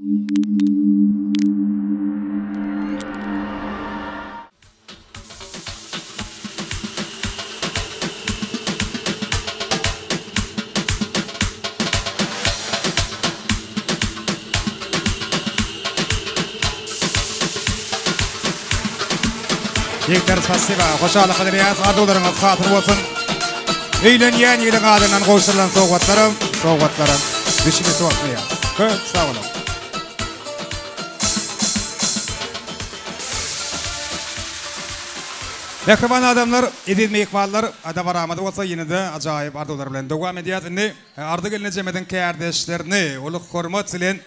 Yekler spasiba, hoşçakalın kaderiyaz, ardularınız hatır olsun. Eğlenyen yılın adından koşturulan soğukatlarım, düşümü soğutmayaz. Çok sağ olun. Mehriban adamlar, edilme ikmallar, adam aramadı olsa yine de acayip ardular bilen devam ediyaz. Şimdi ardı geline cemedin kardeşlerini, uluk hürmet silen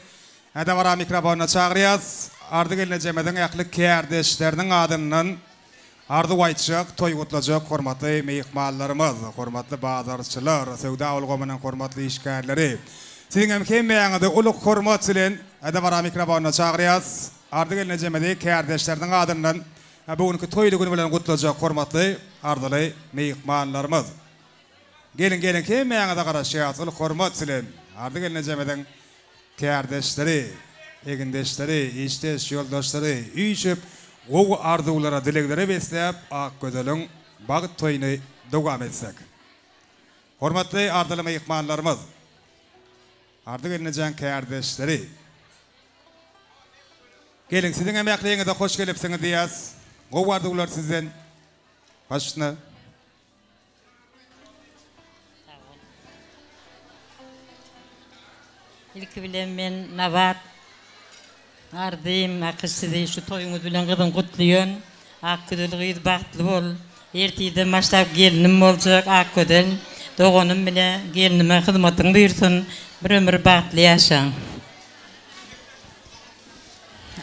adam ara mikrofonuna çağırıyaz. Ardı geline cemedin yaklık kardeşlerinin adından ardı vaytacak, toy kutlayacak hormatly mehmanlarımız, hormatly bazarçılar, sevda olğumının hormatly işgärleri. Sizin emkemeýäňizi uluk hormat bilen adam ara mikrofonuna çağırýas. Ardy geline jemedi kardeşleriniň adından bugünkü toýly güni bilen kutlayacak hormatly ardyly mehmanlarymız. Gelin kemeýäňize garaşýas, uluk hormat bilen ardy geline jemediň kardeşleri, egindeşleri, işdeş ýoldaşlary üýşüp o arzulara, dileklere besleyip Akgözel'in bağıt toyunu devam etsek. Hormatly ardılı mehmanlarımız, ardı gelineceğin kardeşleri, gelin sizin emekliğinize hoş gelipsiniz diyaz. O arzular sizden başına. İlk bilen ben Nabat. Ardym akysy şu toýuňyz bilen gyzyň gutlaýan. Akgödel bagtly bol. Ertide başlap gelinim boljak Akgödel. Doganym bilen gelinime hyzmatyň buyursun. Bir ömür bagtly ýaşaň.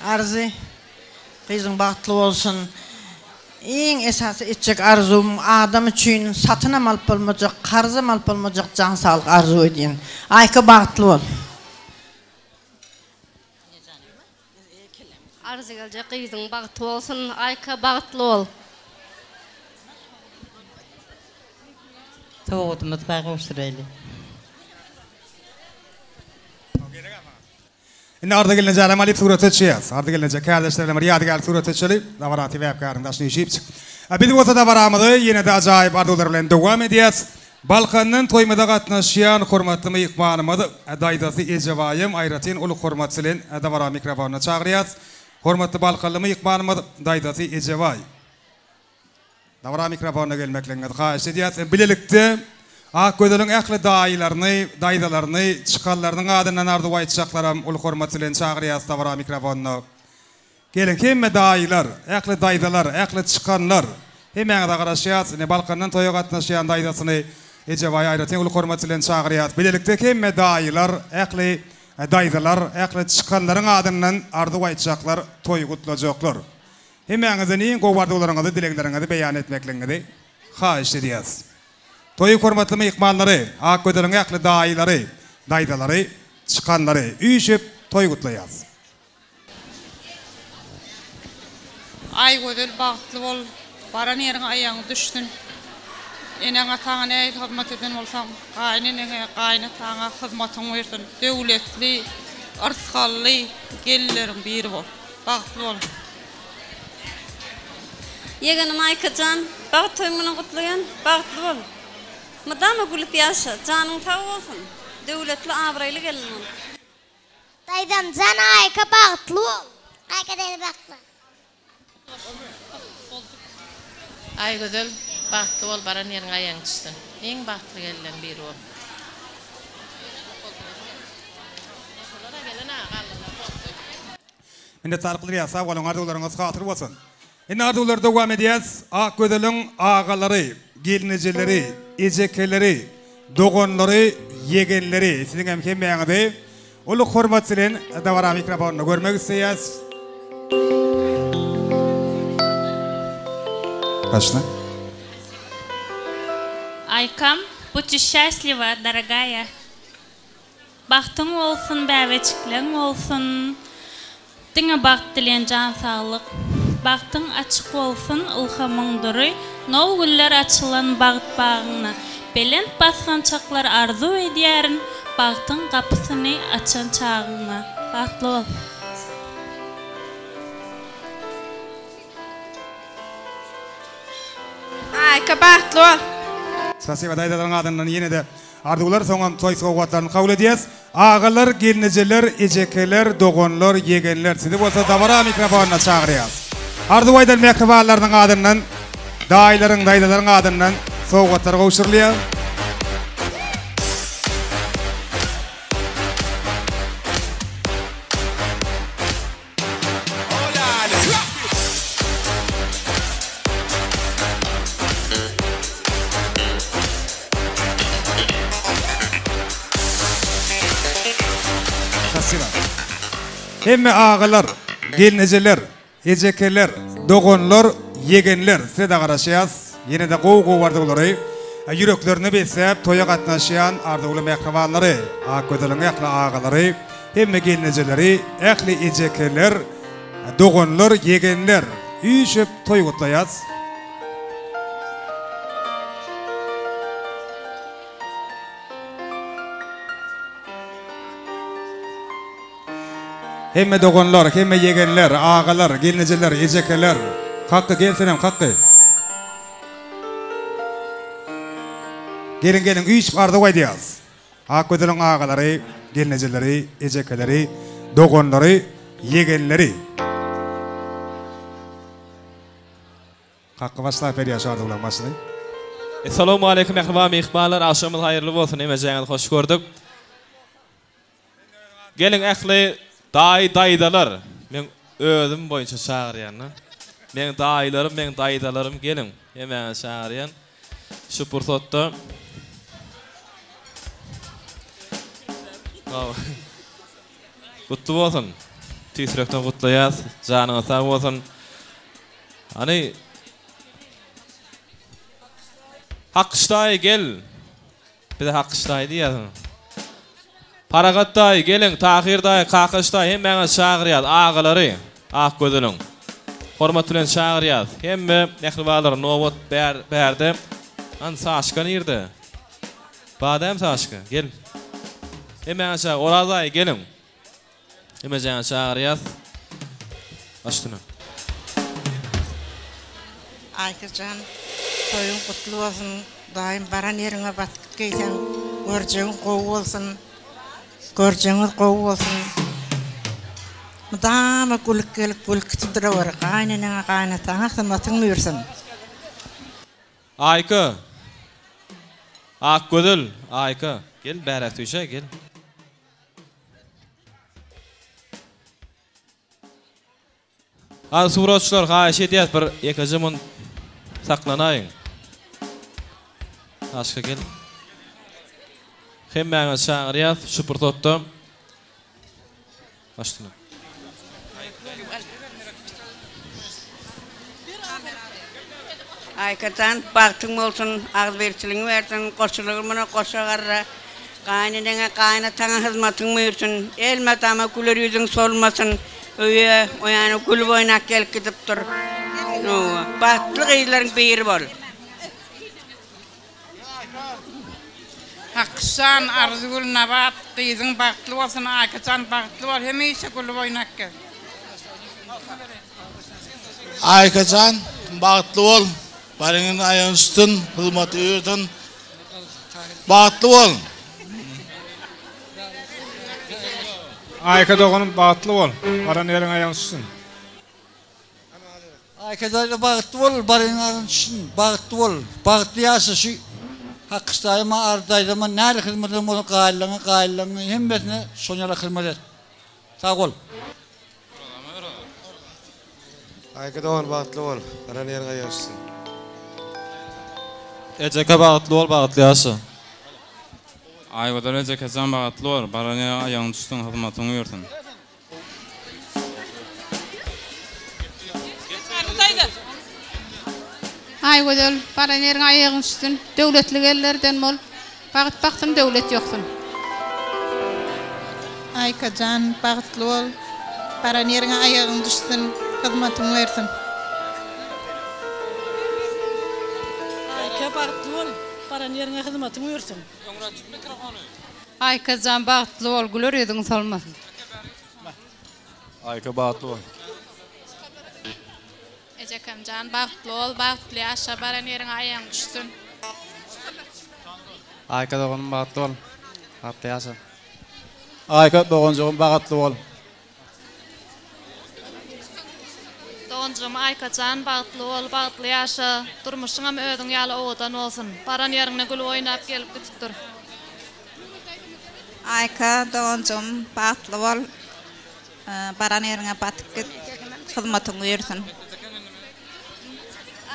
Arzy gyzyň bagtly bolsun. Iň esasy etjek arzum adam üçin satyna mal bolmajak, karza mal bolmajak jan saglyk arzu edýän. Aýka bagtly bol. Arzu gelecek kızın bağıtlı olsun, ayka bağıtlı ol. Toğutumuz bağıştıraylı. Şimdi ardı gelince alamalip surat etçiyiz. Ardı gelince kardeşlerime yadigar surat etçeli. Davarati ve yapkarındaşını işip çık. Bir de olsa da varamıdı. Yine de acayip ardular bilen devam ediyaz. Balkan'ın toymada katnaşıyan hormatlı mehmanımız daydası Ecevayım Ayratin uluk hormatçılın davara mikrofonuna çağırıyaz. Hormatly Balkanly mehmanymyz daýdasy Ejeway. Davara mikrofonuna gelmekleňizi haýyş edýäs. Bilelikde Akgözel'iň ähli daýdalaryny, çykanlarynyň adından ardy aýtjaklaram ul hormat bilen çağırýas davara mikrofonuna. Gelin hemme daýylar, ähli daýdalar, ähli çykanlar hemmeňe garaşýas. Ne Balkandan toýa gatnaşýan daýdasyny Ejeway Ayratin ul hormat bilen çağırýas. Bilelikde hemme daýylar, ähli daydalar, ähli çykanlaryň adından ardy aýtjaklar, toy gutlajaklar. Hemmeňizden iň gowy arzuwlaryňyzy, dilekleriňizi beýan etmekleňizi haýyş edýäs. Toy hormatly mehmanlary, Akgözel'iň ähli daýylary, daýdalary, çykanlary üýşüp toy gutlaýas. Aýgözel bagtly bol, baran ýeriň aýagyň düşsün. Eneň ataňa näme hyzmat eden bolsaň, gaýnanyňa, gaýnataňa hyzmatyň bersin. Döwletli, arsgally gellerin biri bol. Bagtly bol. Yeganym Aykajan, bağıt toýuny gutlaýan, bagtly bol. Madama gülüp ýaşa, janyň taw bolsun. Döwletli abraýly gelin. Daýdam jana Ayka bagtly bol. Ayka deni bagtly. Aýgözel bagtly bol, baran ýeriň aýagyň düşsün. Eň bagtly gelen biri bol. Inde tarqylýasa, walaň arzuwlaryňyz hatyr bolsun. Inde arzuwlar dowam edýäs. Akgözel'iň agalary, gelinjeleri, ejekeleri, dogonlary, yegenleri, sizin hem hemmeňizi uluk hormat bilen dawara mikrofonuna görmek isleýäs. Başla. Айкам, будь счастлива, дорогая. Бактың olsun, бәвечиклең olsun. Тиңе бакт диlen жан саглык. Бактың ачык olsun, ылхамың duruy. Нол гүлләр ачылан багыт багыңна. Белен баскан чаклар арзу edýärin, bagtyň gapysyny açan çağыңna. Bagtly bol. Ayka bagtly bol. Spasiba daydaların adından yine de ardular soňam toy sowgatlaryny kabul edýäs. Ağalar, gelnejeler, ejekeler, dogonlar, yegenler sizi bolsa dabara mikrofonuna çağırýas. Ardu baýdan mekriballarynyň adından, daýlaryň, daýdalaryň adından sowgatlar gowşurulýar. Hemme ağalar, gelnejeler, ejekeler, dogonlar, yegenler size de garaşýas. Yine de gow bardy bolary. Yüreklerini besep toya gatnaşýan arduly mehribanlary, akködeliň ýakly ağalary, hemme gelnejeleri, ähli ejekeler, dogonlar, yegenler üýşep toy gutlaýas. Hemme dogonlar, hemme yegenler, ağalar, gelnejeler, ejekeler. Hakkı gelsenem hakkı. Gelin üç barda goýdýas. Hakködeliň ağalary, gelnejeleri, ejekeleri, dogonlary, yegenleri. Hakkı başlap berýär şardylar başly. Assalamu alaykum mehriban mehmanlar, akşamyz haýyrly bolsun. Emejeňiz hoş gördük. Gelin ähli daydalar. Men özüm boýunça çağırýan. Men daýlarym, men daýdalarym gelin. Hemen çağırýan. Şu pursatda Kutlu bolsun. Tüýsürekden gutlaýas. Janyňyz sag bolsun. Hani Hakkıştay gel. Bir de hakkıştay diýär. Paragatday gelin, tahirday, kakışday hemme çağırýar ağalary, akgödeliň. Hormat bilen çağırýar. Hemme mehribalar nowat berdi. An saçkan ýerde. Badam saçka gel. Hemme aşa oraday gelin. Hemme jaň çağırýar. Açdyna. Aykacan, toyun kutlu olsun. Daim baran yerine batıp geysen, görjeğin gowy bolsun. Görjeğiniz gowy bolsun. Mudama gülük gelip gülük tutdura bar. Gaýnanyňa gaýnataňa hyzmatyň buyursun. Ayka. Akgödel, Ayka. Gel bärak tüýşe gel. Az suratçılar gaýşy edýär bir ekajymyn saklanaýyn. Aşka gel. Hemmeňe çağırýar, şu purtotda. Açdyna. Aykatan bagtyň bolsun, agzberçiligiň bersin, goşulygymyna goşagarra, gaýnanyňa gaýnataňa hyzmatyň buyursun, elmatama güler ýüzüň solmasyn, öýe, oýany gül boýnak gelip gidip dur. No, bagtly gyýlaryň beri bol. Hakkışan Arzugul Nabat gyýyň bagtly bolsun, Aykacan bagtly bol, hemişe gül boýnak gel. Aykacan bagtly bol. Barıngın ayağın üstün, hizmet öğürdün. Bağıtlı ol. Ayka dogonum bağıtlı ol. Baran yerin ayağın üstün. Ayka da bağıtlı ol, barıngın ayağın üstün. Bağıtlı ol. Bağıtlı yasa şu hakkıstayıma, ardaydıma, nerede hizmetim olun gaýlaňy, hemmesine soňala hizmet et. Sağ ol. Ayka dogon bağıtlı ol. Baran yerin ayağın üstün. Ejeke bağıtlı ol, bağıtlı ýaşa. Aygodan ejekejan bağıtlı ol, barany aýagyň üstüň hyzmatyň buyursun. Aygodal, baranyň aýagyň üstün, döwletli ellerden bol. Bagyt baktym döwlet ýoksun. Aykajan bagtly ol, baranyň aýagyň üstün, hyzmatyň buyursun. Bagtly bol, baranyň hyzmatyň buyursun. Aykajan bagtly bol, güler ýüzüň solmasyn. Ayka bağıtlı ol. Ecekemcan bağıtlı ol, bağıtlı yaşa, baran yerin ayağın düşsün. Ayka doğanın bağıtlı ol. Bağıtlı yaşa. Ayka doğancuğun bağıtlı ol. Doğancum Aykacan bağıtlı ol, bağıtlı yaşa. Durmuşuna mı ödün yalı oğudan olsun. Baran yerine gül oynap gelip gittir. Ayka doğancum bağıtlı ol. Baran yerine batık git. Hizmetini yürüsün.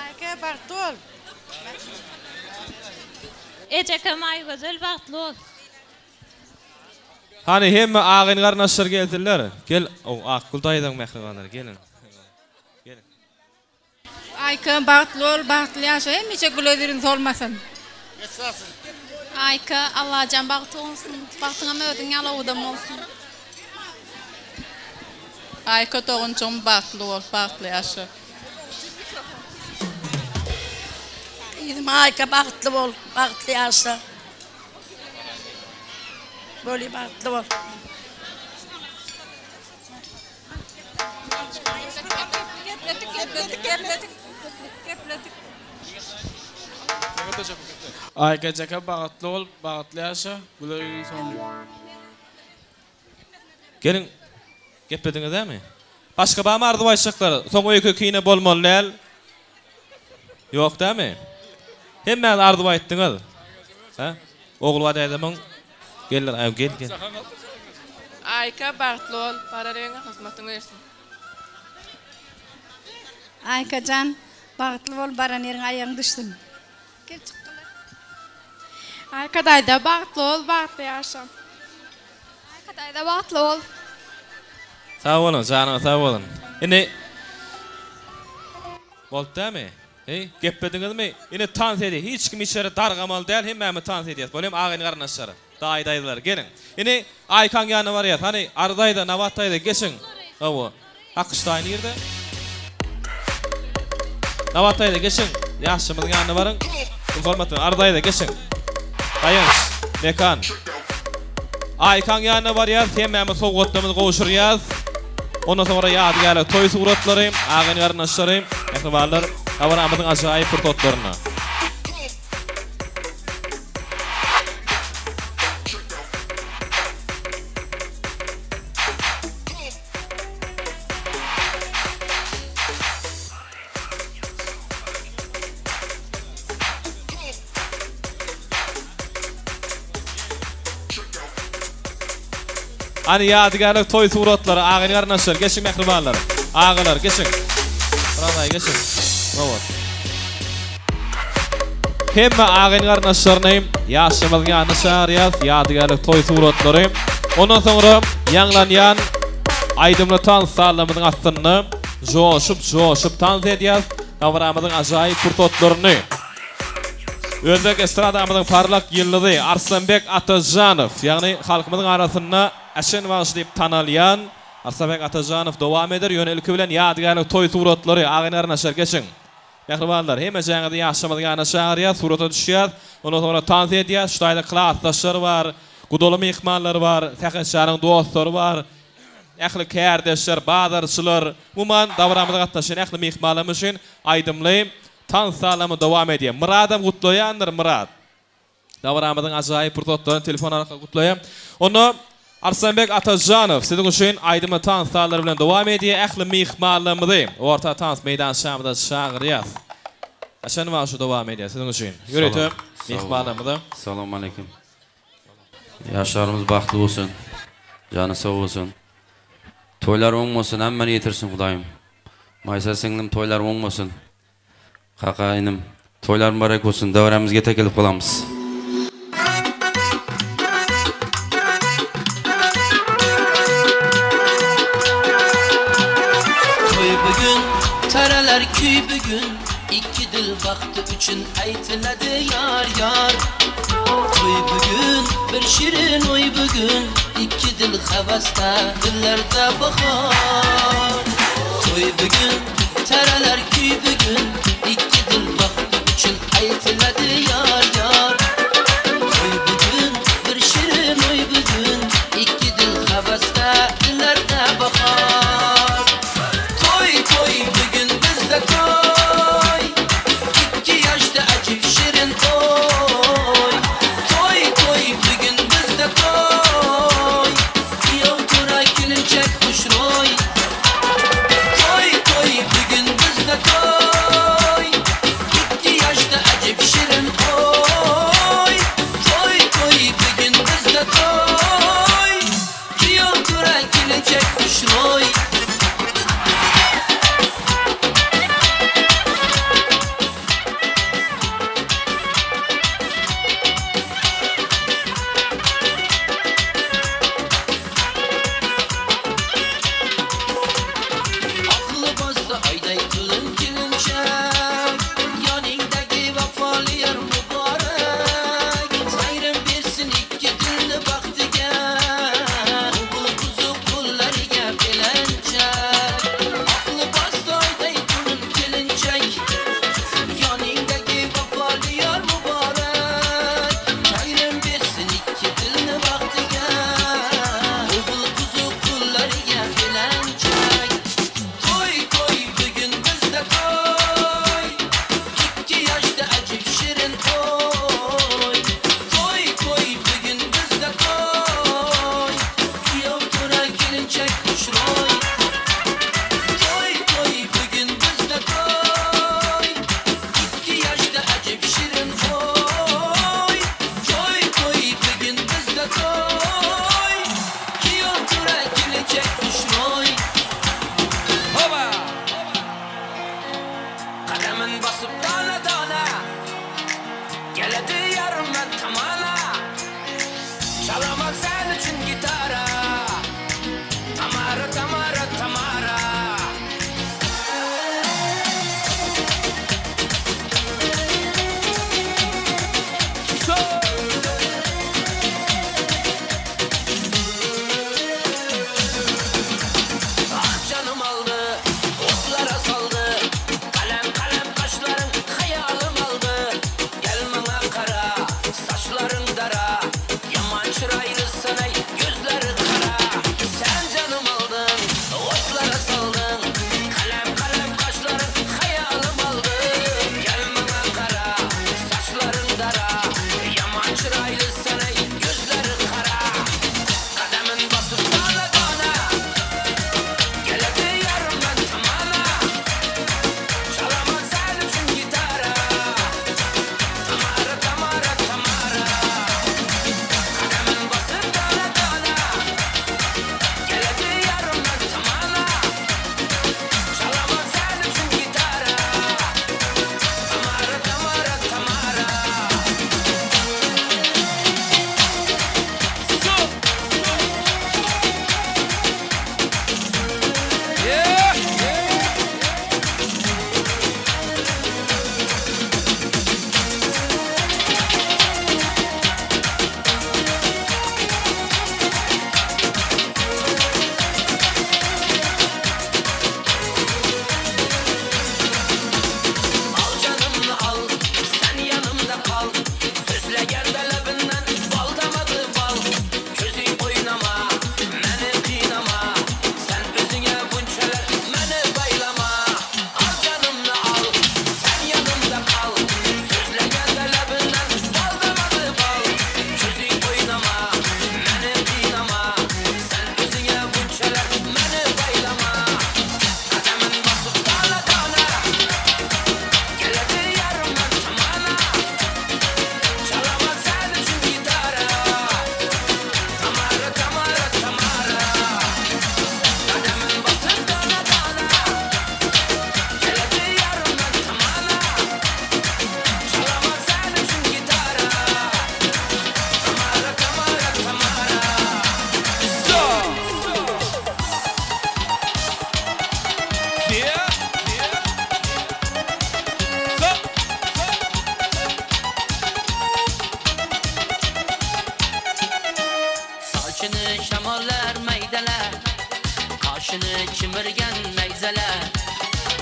Ayka bağıtlı ol. Ecekem ay güzel bağıtlı ol. Hani hemme ağın qarnaşlar geldiler. Gel, o Akkul dayıdan mehribanlar gelin. Gelin. Ayka bağıtlı ol, bağıtlı yaşa. Hem içe gülödürün solmasın. Ayka Allah can bağıtlı olsun. Bağıtına mı ödün yalı oğudan olsun. Ayka doğancum bağıtlı ol, bağıtlı yaşa. Dedim Ayka bağıtlı ol, bağıtlı yaşa. Böyle bağıtlı ol. Ayka caka bağıtlı ol, bağıtlı yaşa. Gülödürün sonu. Gelin. Geplediniz değil mi? Başka bağ mı ardı başlıkları? Son o iki kine bolmalı el. Yok değil mi? Hemen ardı bayttınız. Ha? Oğul var adamın. Gelin, gel. Ayka bağıtlı ol, baran yerine hizmetini versin. Aykacan bağıtlı ol, baran yerin ayağın düşsün. Gel çıktılar. Ayka dayda bağıtlı ol, bağıtlı yaşa. Ayka dayda bağıtlı ol. Sağ olun, canım, sağ olun. Yine oldu değil mi? Geplediniz mi? Yine tans ediyor. Hiç kim içeri dargamalı değil. Hemen mi tans ediyor? Böyle ağın karnaşları. Dayılar gelin. Yine Aykan yanı var ya. Hani Ardayda, Navattayda geçin. O Akışta aynı yerde. Navattayda geçin. Yaşımın yanı varın. Formatın Ardayda geçin. Dayınız. Mekan. Aykan yanı var ya. Hemen mi soğuttuğumuz koğuşur yaz. Ondan sonra yadigarlar, toy suratları, ağın karnaşları, ekvarlar, avaramızın acayip fırtotlarına. Hani yadigarlar, toy suratları, ağın karnaşlar, geçin mehribanlar, ağalar, geçin. Buranay geçin. Bravo. Hemme ağın karnaşlarını yaşamız yanı şariyaz, yadigarlar, toy suratları. Ondan sonra yanlayan aydımlatan sağlamızın aslını joşup tanz ediyaz, kavramızın acayip fırtotlarını. Özbek estradamızın parlak yıldızı Arslanbek Atajanov, yani halkımızın arasında Aşen vaş deyip tanalyan Arslanbek Atajanov devam eder. Yönelki bilen yadigarlık toy suratları ağınlarına şer geçin. Mehribanlar, hem ejanıda yaşamadığına şahriya surata düşüyor. Ondan sonra tanz ediyor. Şutayda klastaşlar var, kudolum ihmallar var, tekinşarın dostları var. Ehli kardeşler, badarçılar, muman davramıda katlaşan ehli ihmalımızın aydımlayım. Tan sağlamı devam ediyor. Murad'ım kutlayandır Murad. Davramıdın acayip fırtotlarını telefon arka kutlayayım. Onu Arslanbek Atajanov sizin için aydımlı tan sağları bilen devam ediyor. Ehli mihmalımızı orta tans meydan şamıda şağırıyaz. Aşan var şu devam ediyor sizin için. Yürütüm mihmalımızı. Selamun aleyküm. Yaşlarımız bahtlı olsun. Canı sağ olsun. Toylar olmasın, hemen yetirsin Kudayım. Maysa singlim toylar olmasın. Kaka inim, toylar mübarek olsun, davramızga tekilip kalamız. Toy bugün, taralar köy bugün, iki dil vakti üçün aytiladi yar yar. Toy bugün, bir şirin oy bugün, iki dil havasta, dillerde bahar. Toy bugün, taralar köy bugün, iki dil vakti üçün aytiladi yar yar. Toy bugün, bir şirin oy bugün, iki dil havasta, dillerde bahar. Saçını şamoller meydeler, kaşını çimirgen neyzeler.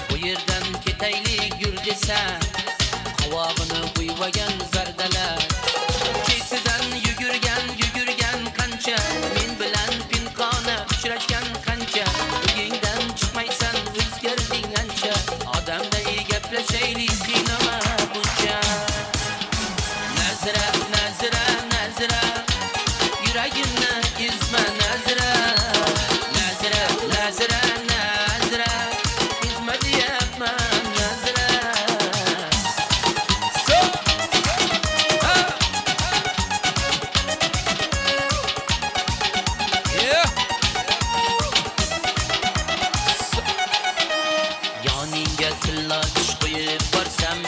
Bu yerden keteylik yür dese, kavağını kuyvagan zardeler. Çektiden yugürgen kança, min bilen pinkana uçraşgan kança. Bugünden çıkmaysan özgerdin ança, adamda iyi gepleşeylik kıynama bunca. Nazira, nazira, nazira, yüreğimle izme nazira. Nazira, nazira, nazira, izme diyemem nazira. Yaningga tilla tush qo'yib borsam,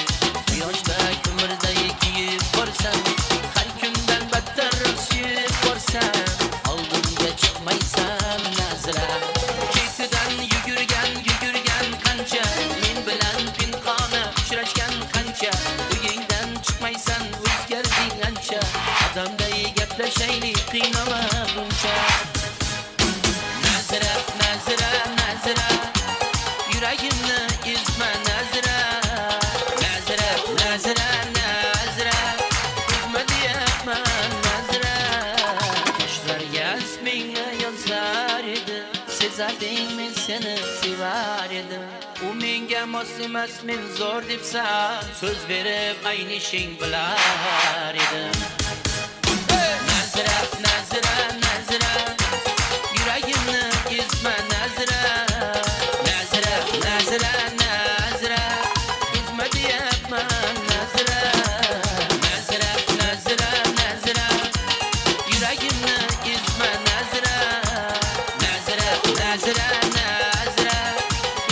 quyoshda ko'mirdek kuyib borsam, har kundan battar suyib borsam, oldimga chiqmaysan nazira. Ketidan yugurgan qancha, men bilan pinqona uchrashgan qancha, uyingdan chiqmaysan o'zgarding ancha, odamday gaplashaylik qiynama buncha. Nazira, nazira, nazira, yüreğimle izme nazira. Nazira, nazira, nazira, izme diyemem nazira. Kuşlar yasminle yazar idi, sezardin men seni sevar idim. U menga mos emas, men zo'r debsan, so'z berib ayni ishing bilar edim. Nazira, nazira, nazira, yüreğimle izme nazira. Nazira, nazira, nazira, izme diyemem nazira. Nazira, nazira, nazira, yüreğimle izme nazira. Nazira, nazira, nazira,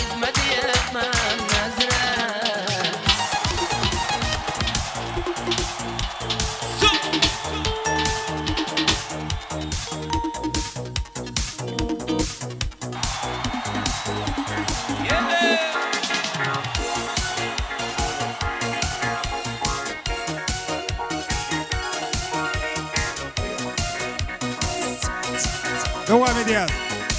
izme diyemem nazira. Devam ediyoruz.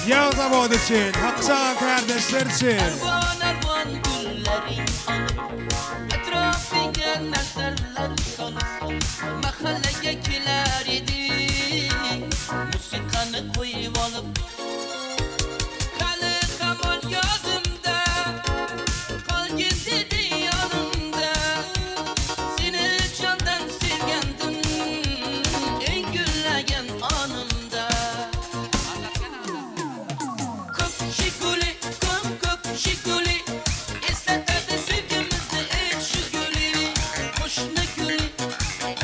Yağız Abad için, Hakçan kardeşler için. Ervan güllerin alıp, etrafına nazarlar salıp, mahalleye kiler idi, musikanı koyup alıp. Kalı kamon yadımda, kalgin dedi yanımda, seni candan sevgendim, en güllagen anımda. Şikuli, istedim sevgimizi et şu gülü. Boşuna gülü,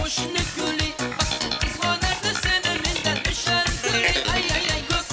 boşuna gülü. Bak kız var nerede senin elinden düşer gülü. Ay ay ay kök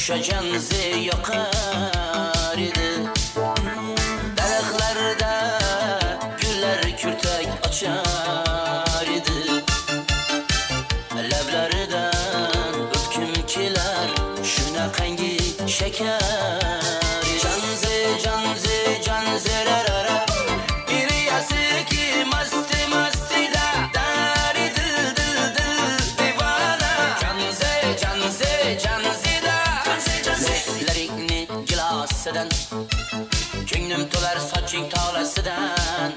Şuşa canzı yakar idi. Daraxlarda güller kürtek açar idi. Lablardan öpküm keler şunaqangi şeker. Canzı canzı canzırarara bir yası ki masti masti da dari dil dil dil divana. Canzı canzı canzı da zehirlerini gilasıdan Könlüm tolar saçın tağlasıdan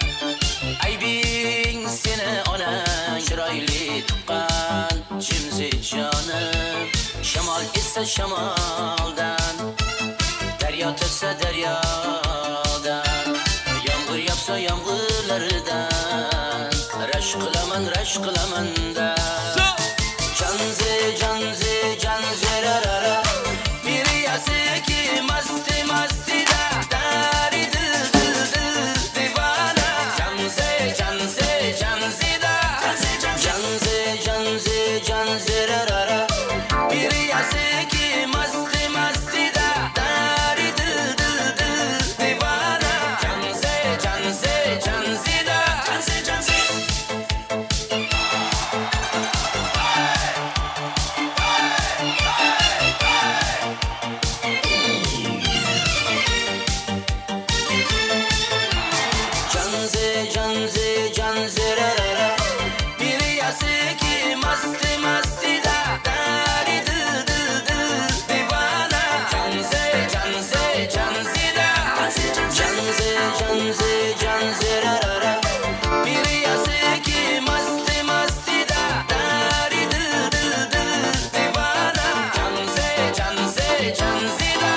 Aybin seni ona şirayli tuqqan Cimzi canım Şamal ise şamaldan Derya tırsa deryadan Yağmur yapsa yağmurlardan Raş kılaman da Canzı canzı canzı rarara Bir yası ki masti masti da Dari dil dil dil divana Canzı canzı canzı da Canzı canzı canzı rarara Bir yası ki masti masti da Dari dil dil dil divana Canzı canzı canzı da Canzı canzı canzı rarara Bir yası ki masti masti da Dari dil dil dil divana Canzı canzı canzı da Canzı canzı canzı rarara Bir yası ki masti masti da Dari dil dil dil divana Canzı canzı canzı da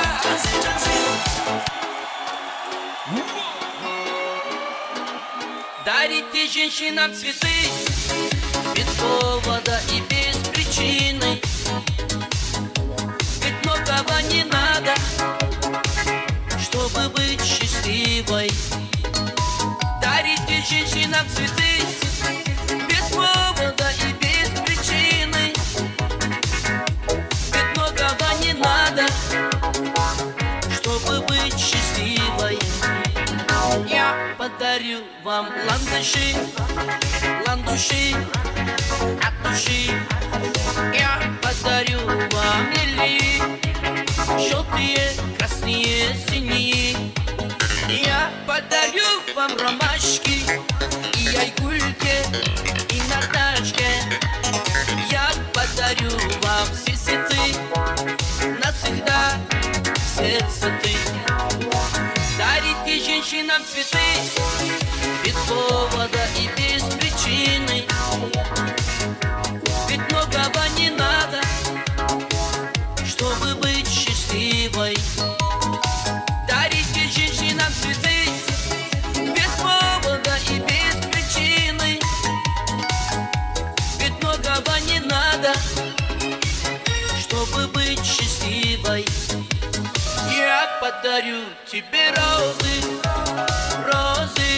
Дарите женщинам цветы без повода и без причины. Ведь многого не надо, чтобы быть счастливой. Дарите женщинам цветы без повода и без причины. Ведь многого не надо, чтобы быть счастливой. Я подарю вам ландыши, ландыши от души. Я подарю вам лилии, желтые, красные, синие. Я подарю вам ромашки и айгульке, и Наташке. Я подарю вам все цветы, навсегда сердце ты. Дарите женщинам цветы без повода и без причины. Ведь многого не надо, чтобы быть счастливой. Дарите женщинам цветы без повода и без причины. Ведь многого не надо, чтобы быть счастливой. Я подарю тебе розы, розы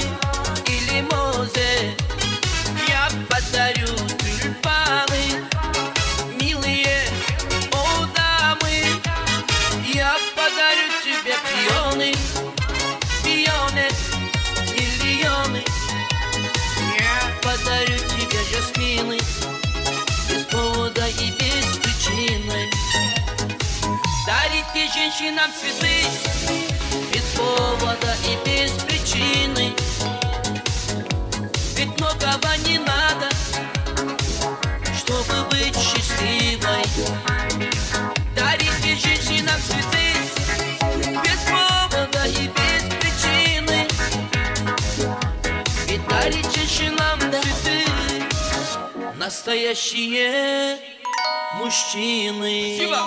и лимозы. Я подарю тюльпаны, милые, о дамы. Я подарю тебе пионы, пионы, миллионы. Я подарю тебе жасмины без повода и без причины. Дарите женщинам цветы без повода и без причины. Ведь многого не надо, чтобы быть счастливой. Дарите женщинам цветы без повода и без причины. Ведь дарить женщинам цветы настоящие мужчины. Спасибо.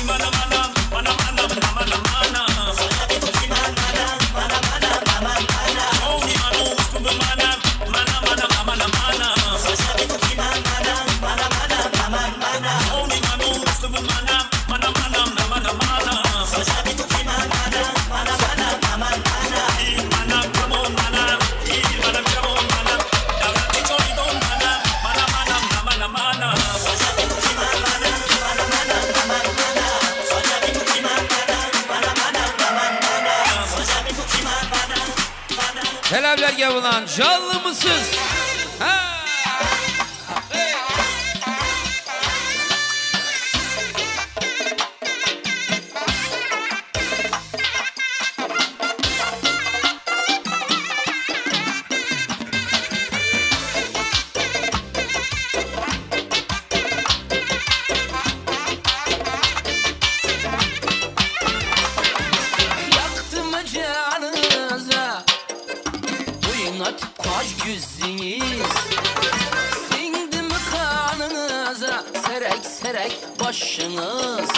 Mana mana mana mana mana mana mana. Talablarga bulan canlımısız? Ha! Serek başınız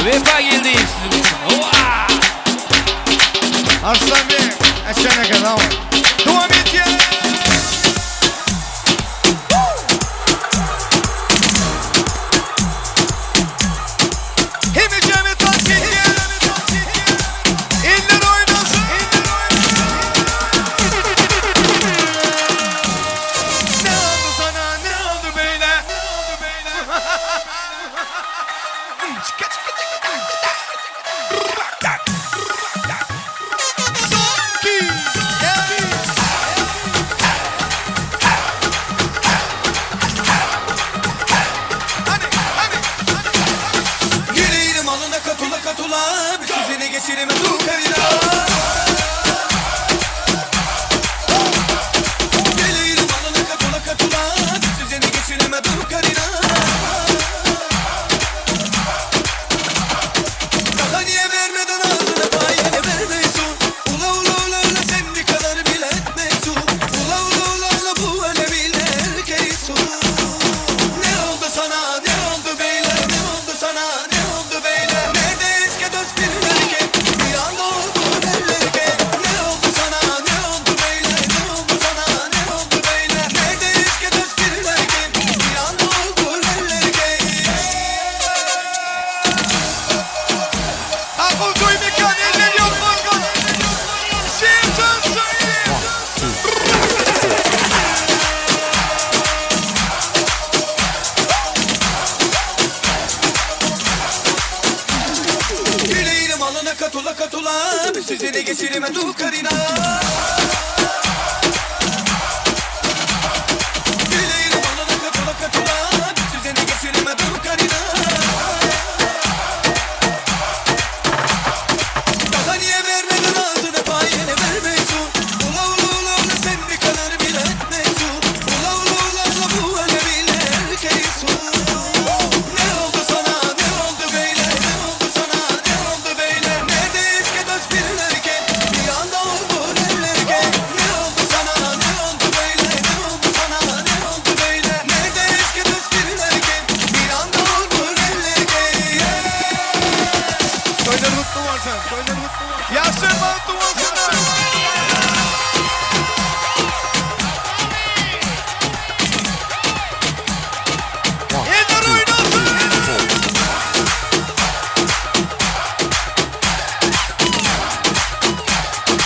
Vefa geldi sizin için. Arslan Bey, eşeğine kadar. Devam et ya. Yeah! Dipsizine geçirime dur karina. Dileğine bana katıla dipsizine geçirime dur karina. Daha niye vermeden ağzına payene vermeysun. Ula ula ula ula sen bir kadar bile etmeysun. Ula ula ula ula bu öyle bile erkeysun. Ne oldu sana ne oldu böyle ne oldu sana ne oldu böyle. Neredeyiz ki dört birlerken bir anda oldu ellerken. Ne oldu sana ne oldu böyle ne oldu sana ne oldu böyle. Neredeyiz ki dört birlerken bir anda oldu ellerken. Toylar mutlu olsun toylar mutlu olsun. Yaşın mutlu olsun. Yeter oynasın.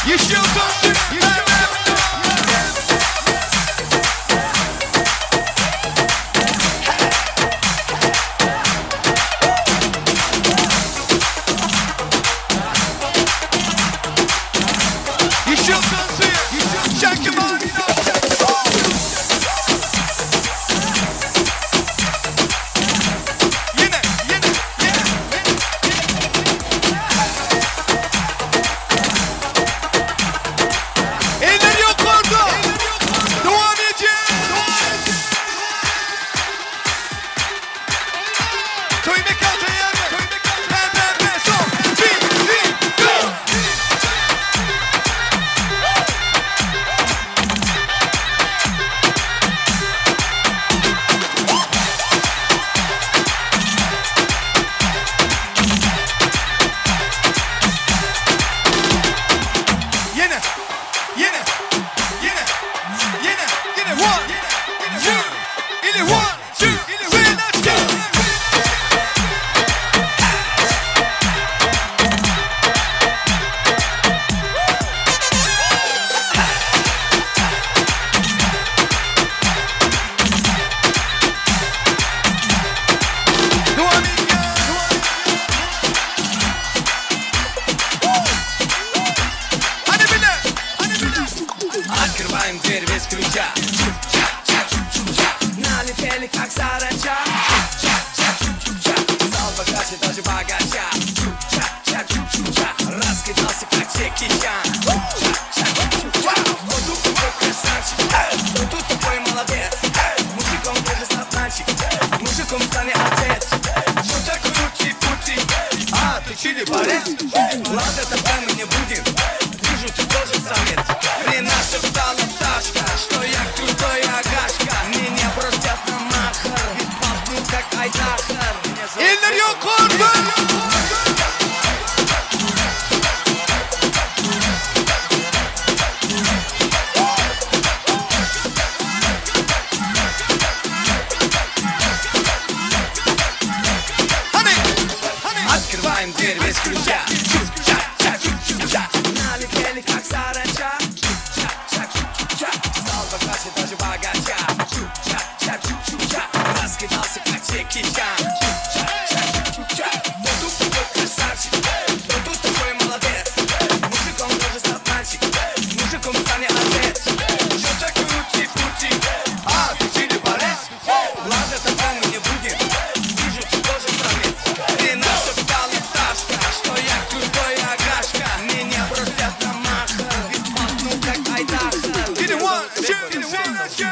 Yaşıyorsun. Eller yok orada. Devam edeceğiz. Toyme kalta yerine. Ben son. Bir, go. Yine. One, two, ili one, two, three, let's go. Devam edeceğiz. Hadi bile. Открываем дверь без ключа. Налетели как саранча. Стал богаче даже богача. Раскидался как Джеки Чан. Вот тут такой красавчик, вот тут такой молодец. Мужиком даже став мальчик, мужиком стане отец. Что такое рути-пути? А, ты чили борец? Ладно, тогда мы не будем. Вижу, ты тоже самец. Хрена шептала пташка, что я крутой агашка. Меня бросят на махар, ведь пахну как айдахар. Eller yok orada. Открываем дверь без ключа. Налетели как саранча. Стал богаче даже богача. Раскидался как Джеки Чан. Вот тут такой красавчик, вот тут такой молодец. Мужиком даже став мальчик, мужиком стане отец. Что такое рути-пути? А, ты чили борец? Ладно, тогда мы не будем. Вижу, ты тоже самец. Ты наша встала пташка, что я крутой агашка. Меня бросят на махар, ведь пахну как айдахар. Get it one, two, three, let's go.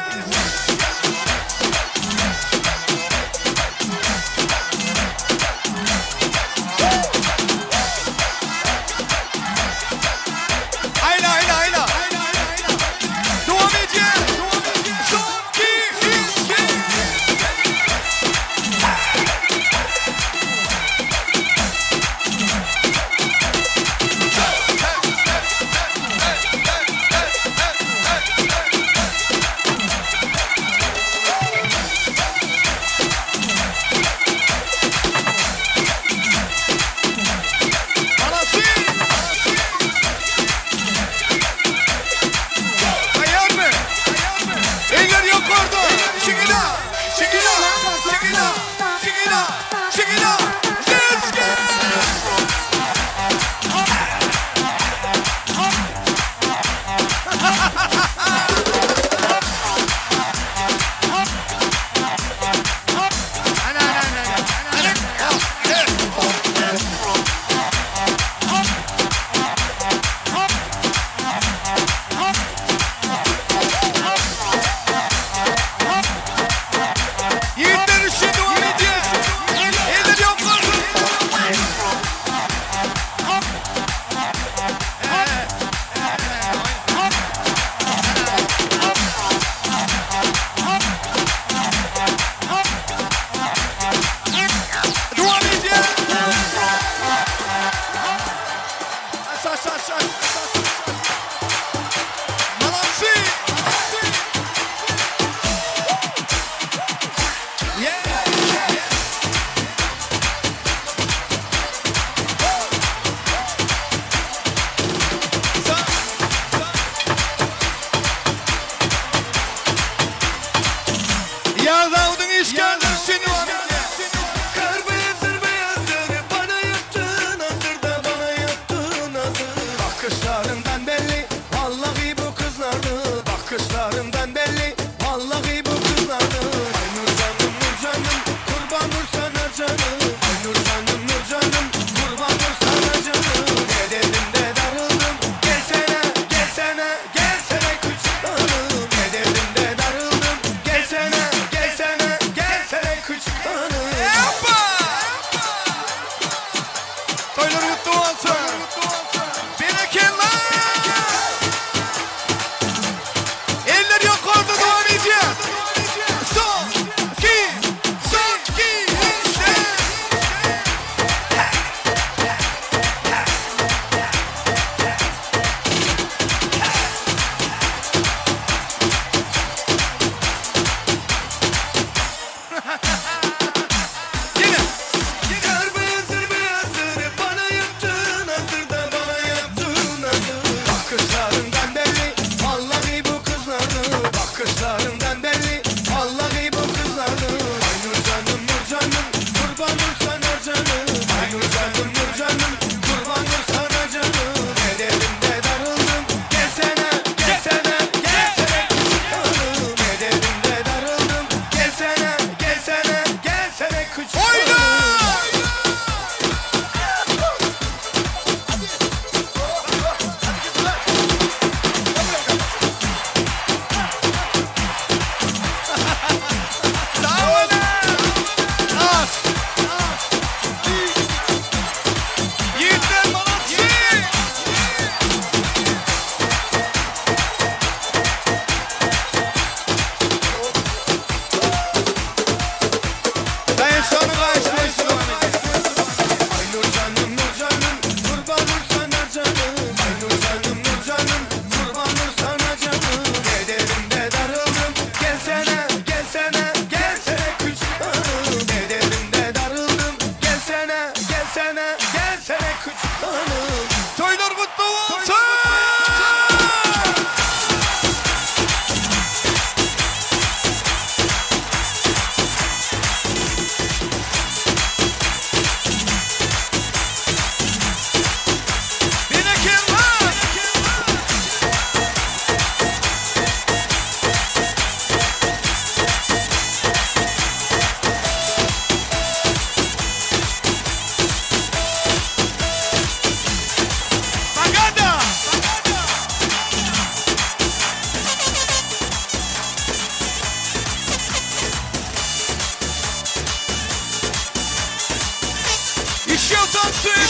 Shilton Suyu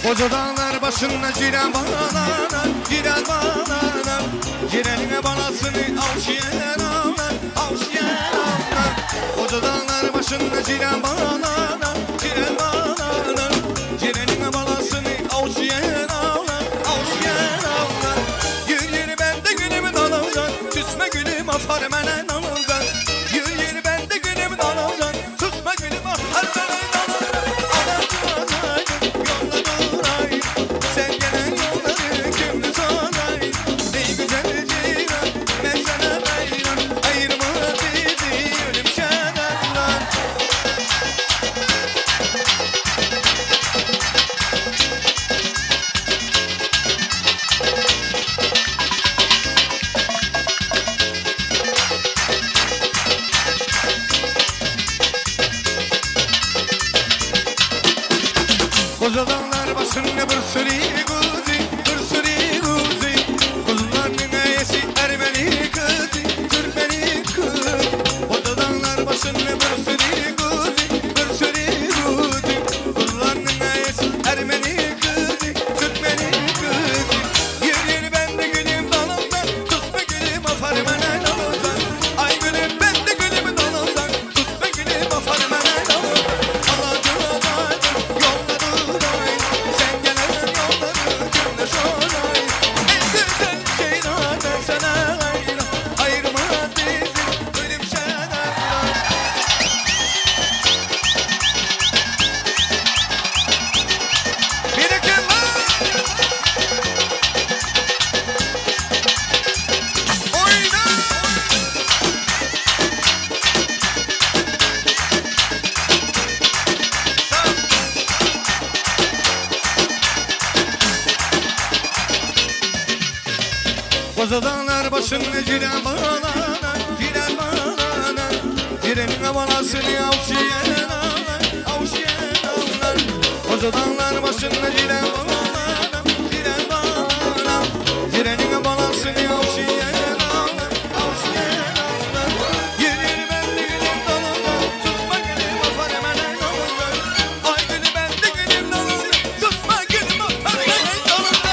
Koca dağlar başında ciren bağlanan, ciren bağlanan, cirenin balasını avşiyen ağlar, avşiyen ağlar. Koca dağlar başında ciren bağlanan, ciren bağlanan, cirenin balasını avşiyen ağlar, avşiyen ağlar. Yürü yürü ben de gülümün alacak, süsme gülüm afar menen alacak. Yürü yürü ben de gülümün alacak, süsme gülüm afar menen alacak. Sen gelen yolları kimdi soray? Ey güzel ceylan, ben sana hayran. Ayırma bizi ölüm şenarlar. Koca dağlar başında bir sürü kuzi, bir sürü kuzi. Kuzuların neyesi Ermeni kızı, Türkmeni kızı. Koca dağlar başında bir sürü kuzi, bir sürü kuzi. Kuzuların neyesi Ermeni kızı, Türkmeni kızı. Yürü yürü ben de gülüm dalımdan, tutma gülüm afar menen alırdan. Ay gülüm ben de gülüm dalımdan, tutma gülüm afar menen alırdan. Koca dağlar başında ciren bağlanan, ciren bağlanan, cirenin balasını avşiyen ağlar, avşiyen ağlar. Koca dağlar başında ciren bağlanan, ciren bağlanan, cirenin balasını avşiyen ağlar, avşiyen ağlar. Yürü ben de gülüm dalından, tutma gülüm afar menen alırdan. Ay gülüm ben de gülüm dalından, tutma gülüm afar menen alırdan.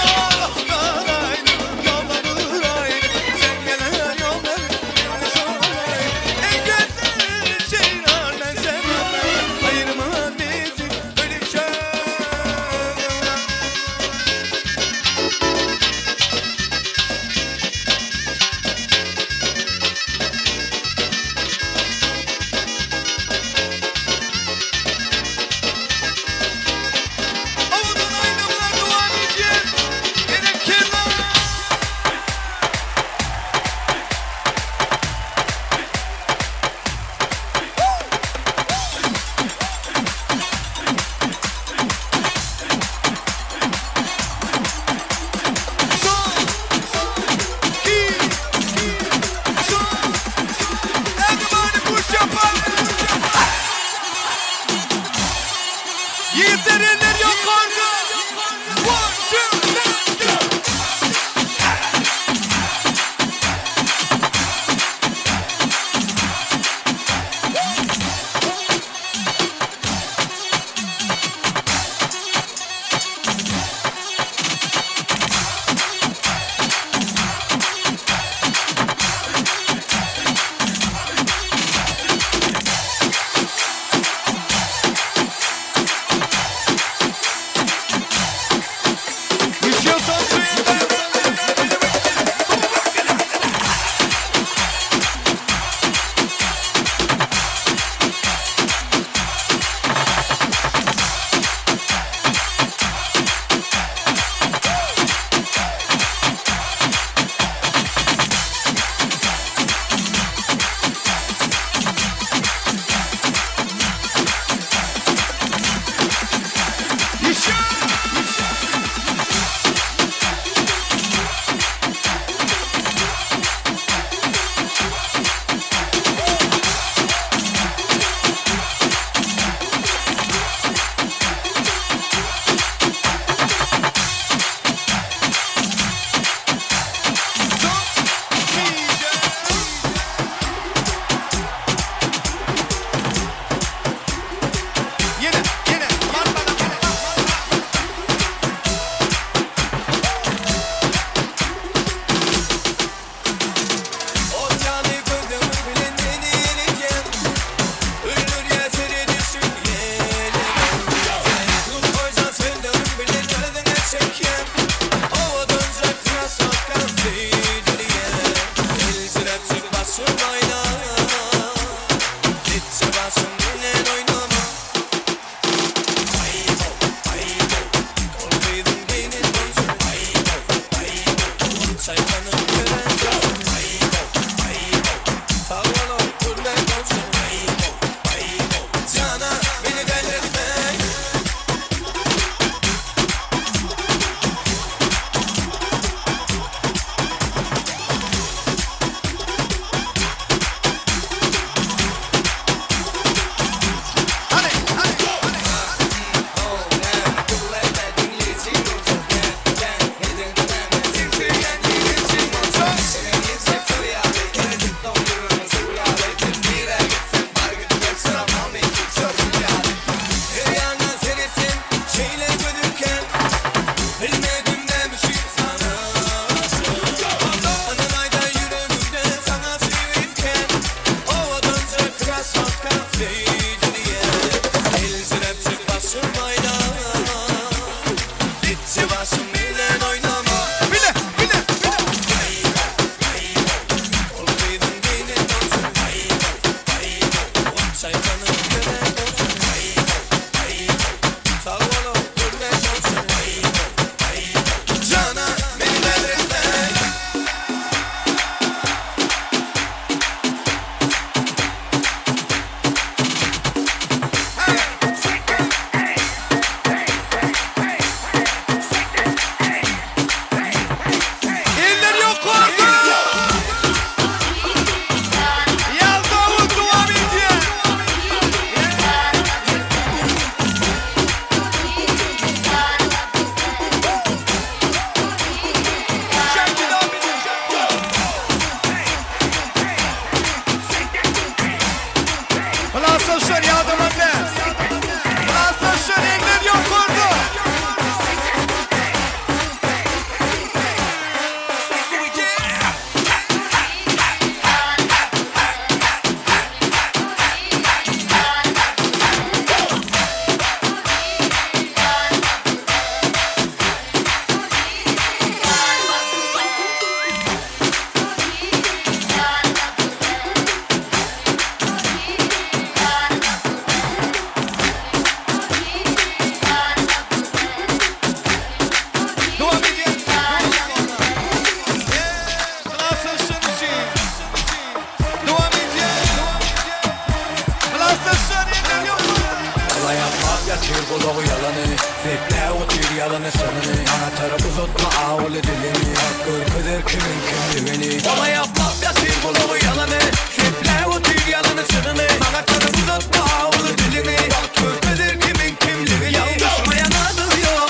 yalanı sanını Ana tarafı uzatma ağlı dilini Hakkır kıdır kimin kimliğini Ola yapma yatır buluğu yalanı Seple otur yalanı sanını Ana tarafı uzatma ağlı dilini Hakkır kıdır kimin kimliğini Yanlışmayan adı yok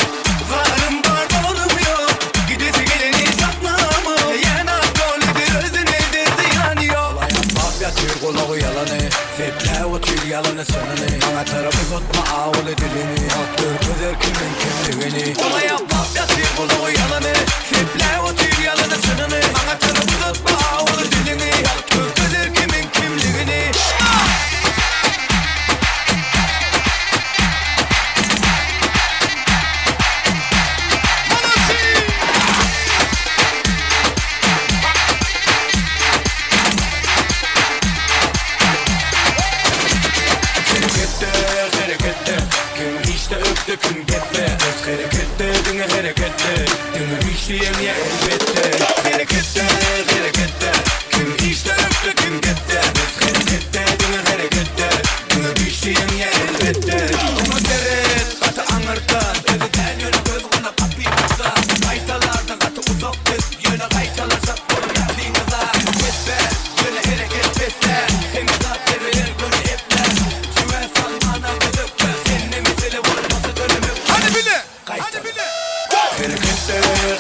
Varım var doğrum yok Gidesi geleni saklamı Yana doludur özünedir ziyan yok Ola yapma yatır buluğu yalanı Seple otur yalanı sanını Ana tarafı uzatma ağlı dilini Hakkır kıdır kimin kimliğini Ola yapma yatır buluğu yalanı Seple otur yalanı sanını Ana tarafı uzatma ağlı dilini Hakkır kıdır kimin kimliğini Kim gitti? Öz harekette, dünya harekette Dünü işleyen ya elbette Harekette, harekette Kim işte öptü, kim gitti? Öz harekette, dünya harekette Dünü işleyen ya elbette Ama deret, katı anırtan Özüden yönü göz ona kapıyı kısa Kaytalardan katı uzak kız Yöne kaytalarsa kolu yaptığınıza Kesbe, yöne hareket etse Temizat sevilir gönü epler Süven salmana gözükte Seninle mesele var Harekette,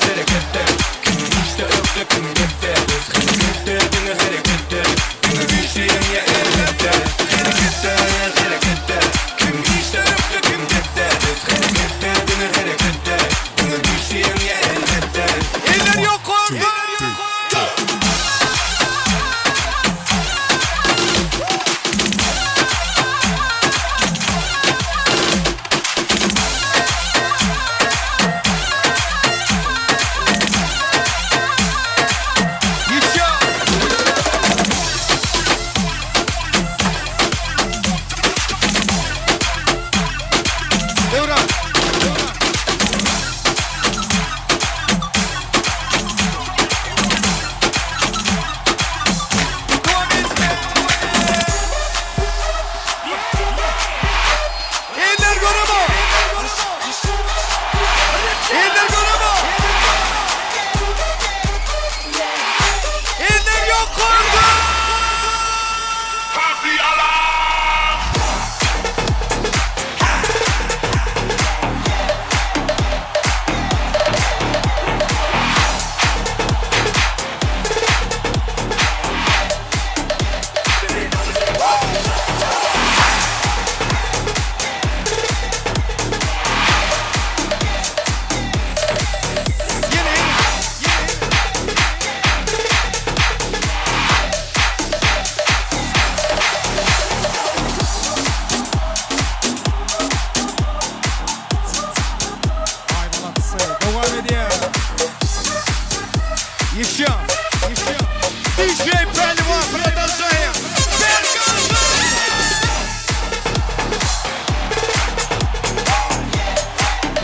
harekette Kim işte öptü, kim gitti Biz harekette, dünya harekette Dünya bir şeyin ya elbette Harekette, harekette Kim işte öptü, kim gitti Biz harekette, dünya harekette Dünya bir şeyin ya elbette Eller yok orada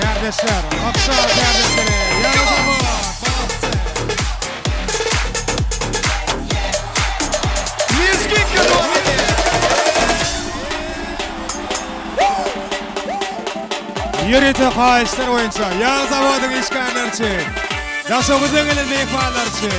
Kardeşler, Aksa kardeşleri, Yarazabı, Mizgin devam ediyor. Yürütü kayışlar oyuncu, Yarazabı'nın işgallerçi, Yaşoğuz'un elinde ifadelerçi.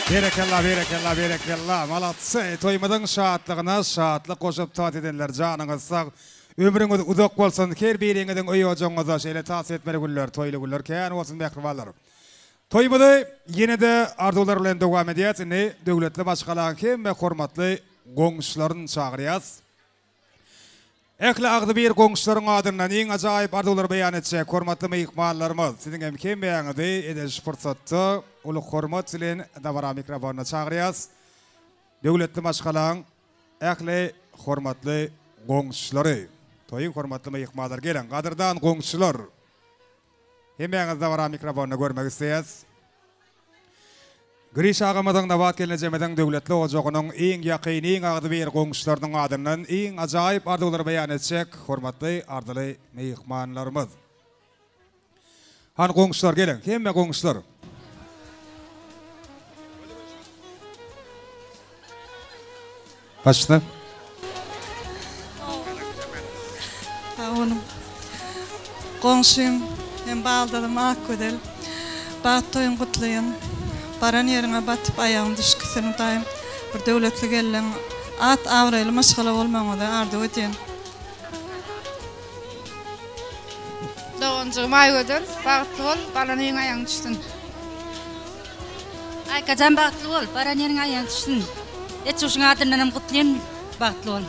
Berekallah, berekallah, berekallah. Malatsa, toymadan şahatlığına şahatlık koşup taat edenler canınız sağ. Ömrüňiz uzak bolsun, her biriňiziň öýojoňyza şeýle taas etmeli günler, toýly günler kän bolsun mehribanlar. Toýmady ýene-de arzular bilen dowam edýär. Indi döwletli başgalar hem we hormatly goňşularyny çagyrýas. Ekle agdy bir goňşularyň adyndan iň ajaýyp arzular beýan etjek hormatly mehmanlarymyz. Siziň hem kim beýandy ederiş fursatda uly hormat bilen dawara mikrofonyna çagyrýas. Döwletli başgalar ekle hormatly goňşulary. Toyun hormatly mehmanlar gelen gadyrdan goňşular. Hemeňizde wara mikrofonyny görmek isleýäs. Giriş agamyň dawat gelenjemeden döwletli ojagynyň iň ýakyny iň agdy bir goňşularynyň adyndan iň ajaýyp arzular beýan etjek hormatly ardyly mehmanlarymyz. Han goňşular gelen, hemme goňşular. Başla. Oğlum, komşum, hem bağladım Akkudel, bat toyun kutlayın, baran yerine batıp ayağım düşküsünü dayım, bir devletli gelen, at avraylı maşgala olmamı da ardı ödeyin. Doğuncum Aygödül, bağıtlı ol, baran yerine ayağım düştün. Aykacan bağıtlı ol, baran yerine ayağım düştün. Et çoşun adınlanım kutlayın, bağıtlı ol.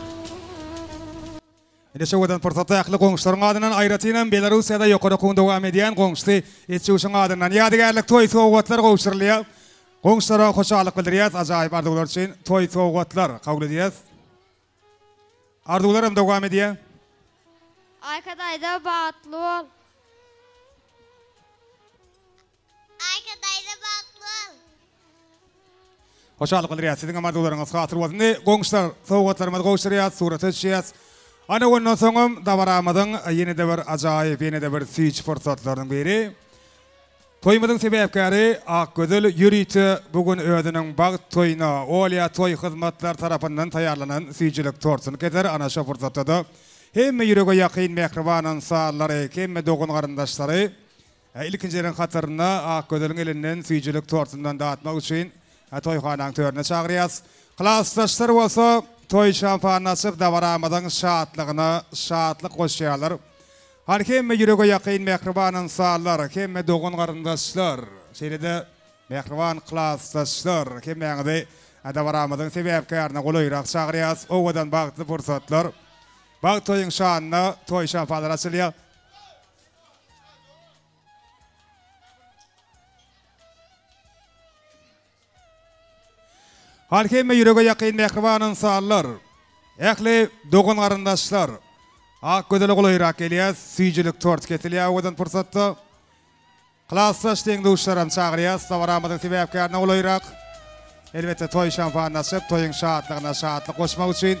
Ine şowadan portata aklı goňşularyň adyndan aýratynan Belarusiýada ýokary okuň dowam edýän goňşy etçiwşiň adyndan ýadygarlyk toý sowgatlar gowşurylýar. Goňşulara hoşallyk bildirýär, ajaýyp arzular üçin toý sowgatlar kabul edýär. Arzular hem dowam edýär. Aykadayda bağıtlı ol. Aykadayda bağıtlı ol. Hoşallyk bildirýär. Siziň arzularyňyz hatyr bolsun. Goňşular sowgatlarymyz gowşurýar, surat etýär. Ana ondan soňam dawaramyzyň ýene-de bir ajaýyp, ýene-de bir süýç fursatlarynyň biri. Toýmyzyň sebäpkäri Akgödül ýürüýti bugün ödüniň bagyt toýuna, olýa toý hyzmatlar tarapyndan taýýarlanan süýçilik torsuny keter. Ana şo fursatda da hemme ýürege ýakyn mehriban insanlary, hemme dogun garyndaşlary ilkinjilerin hatyryna Akgödüliň elinden süýçilik torsundan dağıtmak üçin toýhanaň törüne çagyrýas. Klassdaşlar bolsa toy şampan açyp dawaramyzyň şatlygyna şatlyk goşýarlar. Har hemme ýürege ýakyn mehriban insanlar, hemme dogun garyndaşlar, şeýle-de mehriban klassdaşlar, hemmeňizi dawaramyzyň sebäpkärine golaýrak çagyrýas. Owadan bagtly fursatlar. Bag toyun şanına toy şampanlar açylýar. Halkemme ýürege ýakyn mehriban insanlar, ähli dogun garyndaşlar, Akgödeli golaýrak gelýär, süýçilik tort ketilýär owadan fursatda. Klassdaş deňduşlaram çagyrýar, dawaramyzyň sebäpkärine golaýrak. Elbetde toy şampan açyp toyun şatlygyna şatlyk goşmak üçin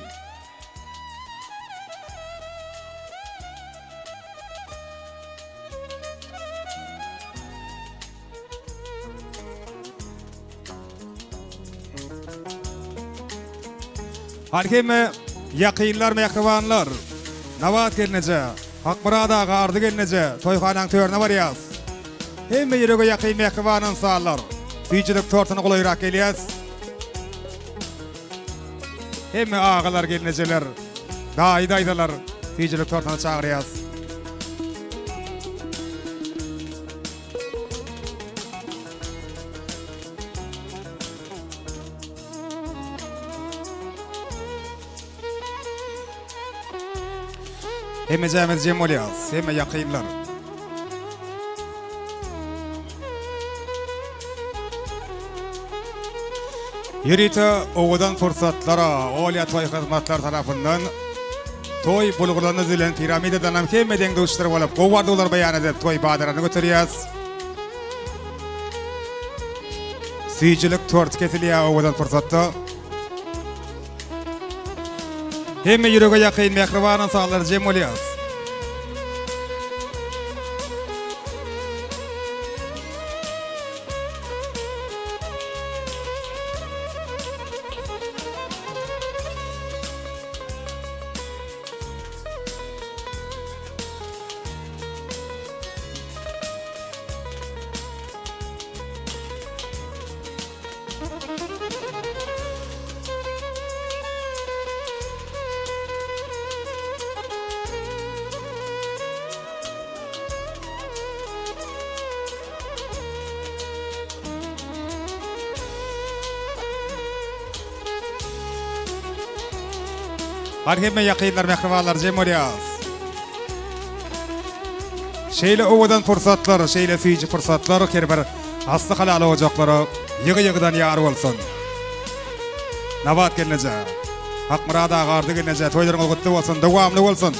Harkeme ýakynlar mehribanlar, nawat gelneje, hakmurada gardy gelneje, toýhanaň törüne barýas. Hemme ýürege ýakyn mehriban insanlar, süýçilik tortuny golaýrak gelýär. Hemme agalar gelnejeler, daýdaýdalar, süýçilik tortuny çagyrýas. Hemme jämez jem bolýas, hemme ýakynlar. Ýürüýte owadan fursatlara, olýa toý hyzmatlar tarapyndan toý bulgurlaryny dilen piramidadan hem hemme deňduşlar bolup, gowardylar beýan edip toý badarany götürýär. Süýçilik tort ketilýär owadan fursatda. Hemme ýürege ýakyn mehriban insanlar jem bolýas. Arhemme yakınlar mehribanlar Cemoliyaz. Şeyle ovadan fırsatlar, şeyle füyici fırsatlar, kerber aslı halalı ocakları yıgı-yıgıdan yar olsun. Nabat gelinece, hak murada ağardı gelinece, toylarına kutlu olsun, devamlı olsun.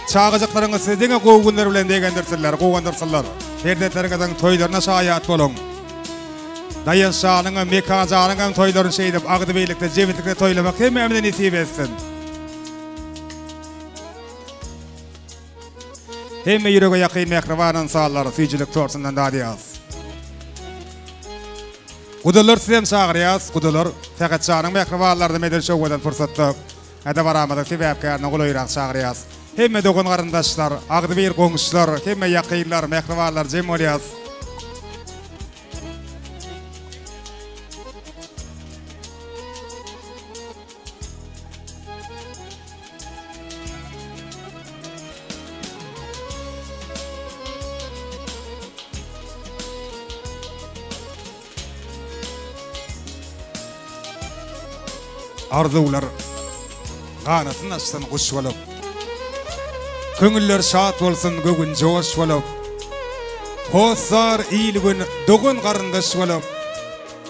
Çağıcaklarını sizdine kovgunlar bilen degendirsinler, kovgundırsınlar. Perdetlerinin toylarına şayat olun. Dayan şanının, mekacanının toylarını şeydip, ağdı beylikte, cevitlikte toylamak hem emine nisip etsin. Hem yüreğe yakın mehribanın sağları, füyicilik torsundan dadiyaz. Kudular sizem çağırıyaz, kudular. Fakat şanın mehribanlarda medel şovadan fırsatlı. Hada varamadı sebepkarını kuluyraq çağırıyaz. Hem dokun qarındaşlar, ağdı bir qoğuşlar, hem yakınlar, mehribanlar Cemoliyaz. Arzular qanatın açsın quş bolup, köngüller şat olsun gögün joş bolup, hosar iyilgün dogun qarındaş bolup,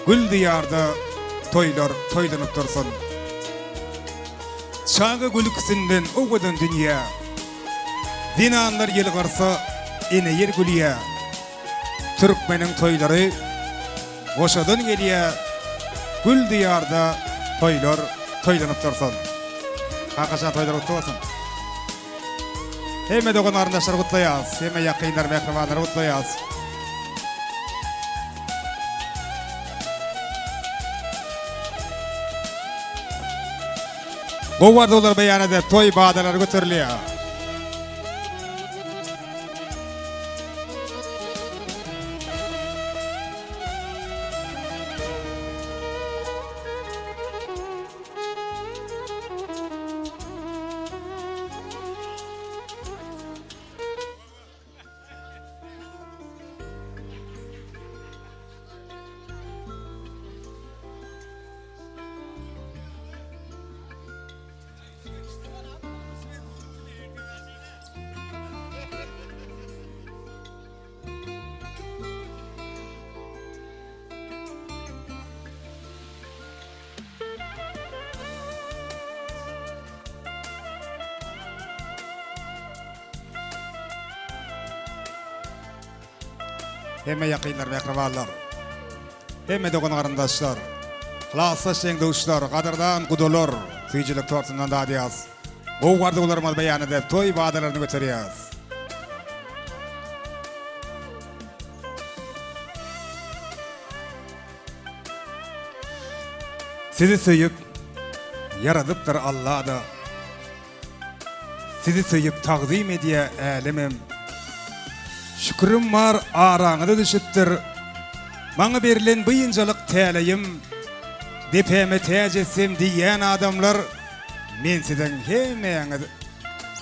gül diyarda toylar toylanıp dursun. Çağı gülüksünden oğudun dünya, dinanlar yılgırsa ene yer gülüye, Türkmenin toyları boşadın geliye, gül diyarda toylar toylanıp dursun. Hakikaten toylar kutlu olsun. Hem dogun arındaşlar kutlayaz, hem yakınlar mehribanlar kutlayaz. Bu vardılar beyan edip toy bağdaları götürülüyor. Hem yakınlar ve akrabalar, hem de dogun qarındaşlar, hlasa şengduşlar, qadardan kudular, füyicilik torsundan dadiyaz. Bu vardıqlarımız beyan edip toy bağdalarını götürüyaz. Sizi söyüp, yaradıptır Allah da. Sizi söyüp taqdim ediye alemim. Şükrüm var arağını düşüttür. Bana berilen bıyıncalık täleyim. Depeme tecesim diyen adamlar. Men sizden hemeğini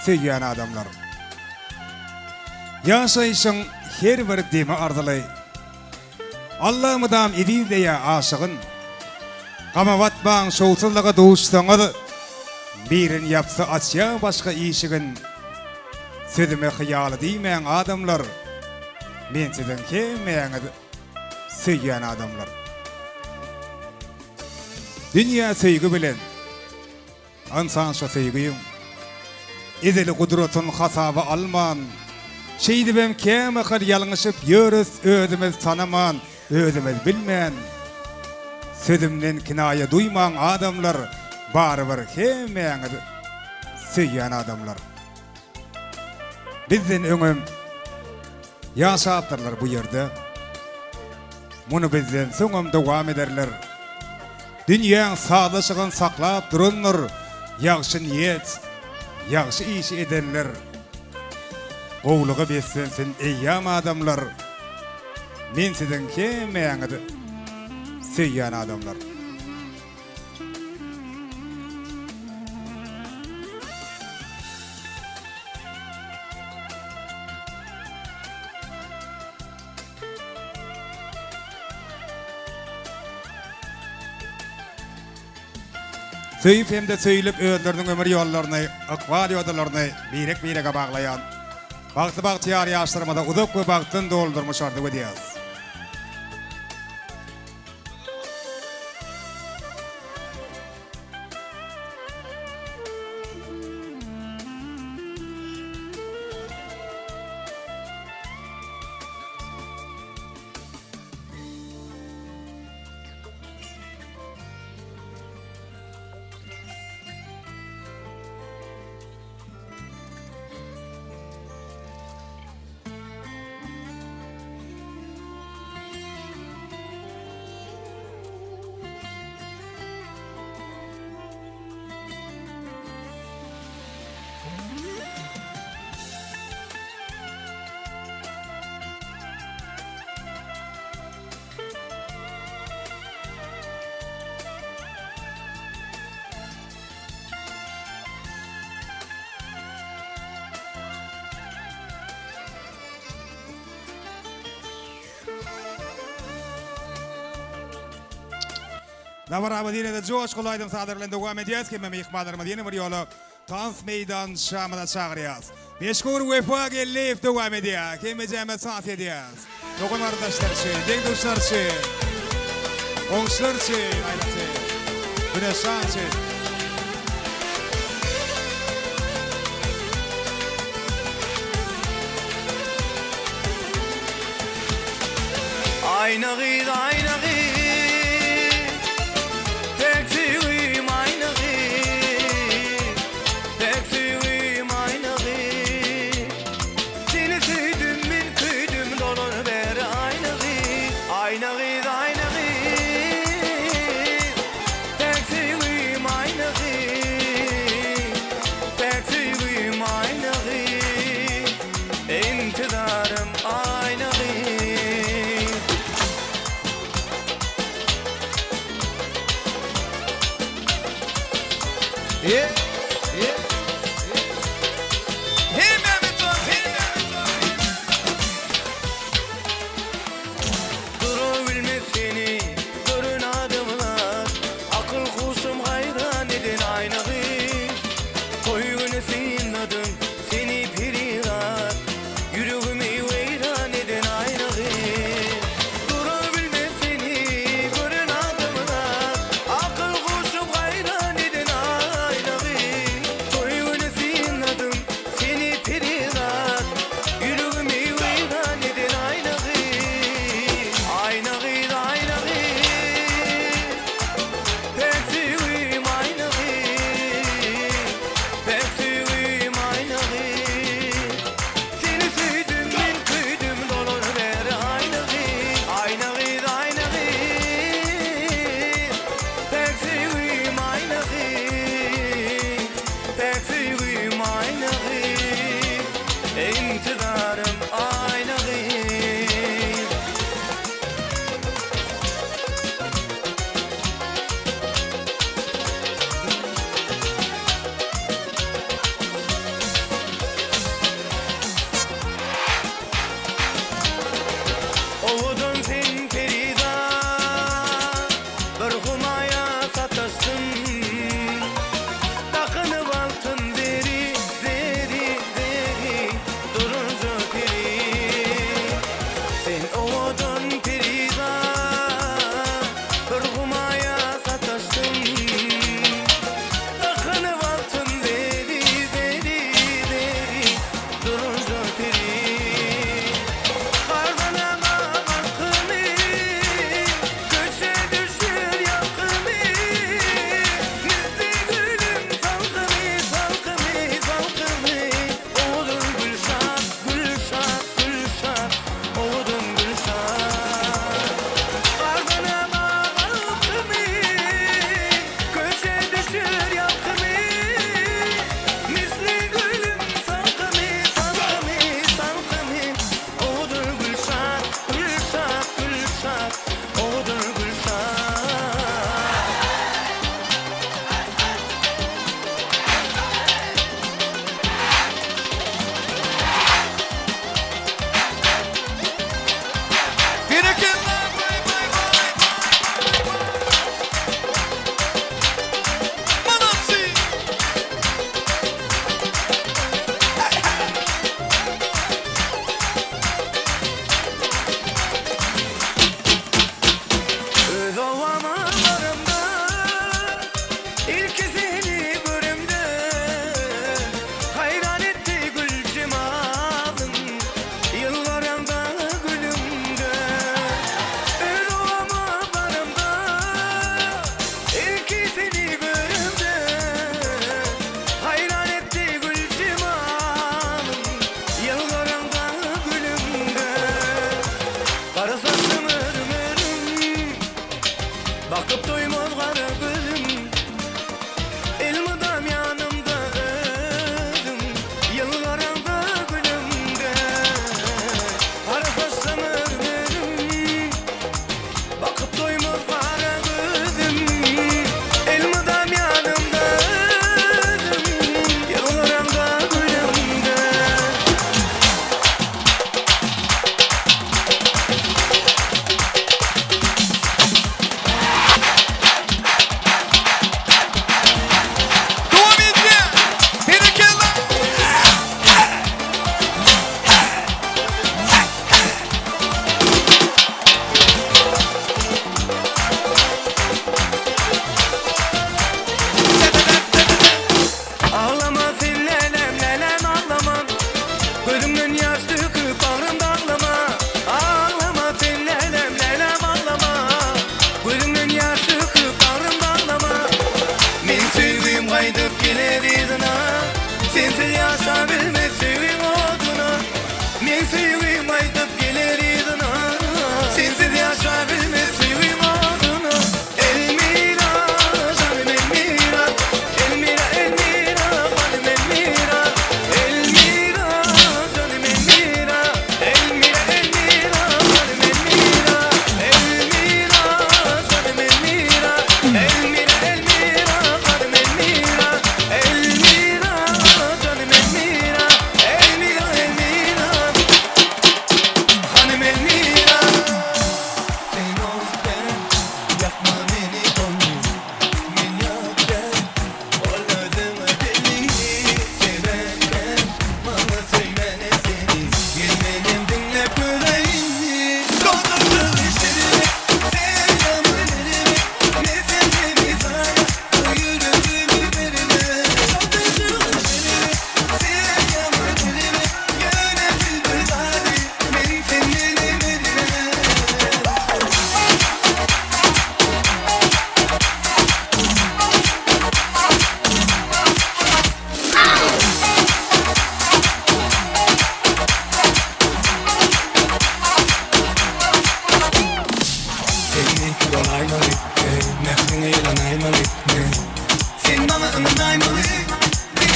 söyüyen adamlar. Yaşayışın her bir deme arzılay. Allah'ımıdam edildeye aşığın. Qamavatban şoğsuzlığı doğuşsanız. Birin yapsa açya başka işigin. Sözüme hıyalı deymeyen adamlar. Men sizden hemeğini söyüyen adamlar. Dünya söygü bilen, insanşa söygüyüm. Ezeli kudretun hasabı alman. Şeydi ben keme kır yalınışıp yörüs özümüz tanıman, özümüz bilmeyen. Sözümden kinaya duyman adamlar, barbar hemeğini söyüyen adamlar. Bizden öňüm yaşaptırlar bu yerde. Bunu bizden soňam dowam ederler. Dünýäň sağlaşygyny saklap duranlar, ýagşy niýet, ýagşy iş edenler. Gowlugy beslensin eýýam adamlar. Men sizden hemeňizi söyýän adamlar. Söyüp hem de söylüp özlerinin ömür yollarını, akval yollarını birek bağlayan, Bahtiyar yaşlarımada uzak ve baktın doldurmuş ardı ödeyaz. Davara Medine'de Josh kolaydım sadırlarında devam edeceğiz ki Memi İkbalar Medine bir yolu Tans Meydan Şam'da çağırıyoruz. Meşgul vefa gelip devam ediyor. Kime cemet saat ediyoruz. Dokun arkadaşlar için, dengduşlar için, onçlar için, ailesi, güneşan için. Ayna gid, ayna gid. Bakıp doymaz kara gözüm Elmadam yanımda özüm Yıllarımda gülümde Arasasam ölürüm Bakıp doymaz kara gözüm Elmadam yanımda özüm Yıllarımda gülümde Ağlama sen lelem ağlama Gözümden yaş döküp bağrımda ağlama Ağlama sen lelem ağlama Gözümden yaş döküp bağrımda ağlama Men sevgim kaydıp gelir izine Sensiz yaşa bilmez sevgim oduna Men sevgim kaydıp gelir izine Sensiz yaşa bilmez sevgim oduna Elmira, canım Elmira Elmira, Elmira, canım Elmira Elmira, canım Elmira Elmira, Elmira, canım Elmira Elmira, canım Elmira Elmira, Elmira, canım Elmira Elmira, canım Elmira Elmira, Elmira Hanım Elmira Sen olken yapma beni gönlüm Men yokken olmadım deli Severken bana söylene seni Gelmedim dinle yüreğimi Donurdu işlerimi Sevdamın elimi Ne sevdiğimi sana Bu yüreğimi verime Donurdu işlerimi Sevdamın elimi Yönetil bir zari Ben seninle verime Seni dolaymalı Nefsine yalanaymalı Sen bana ınanaymalı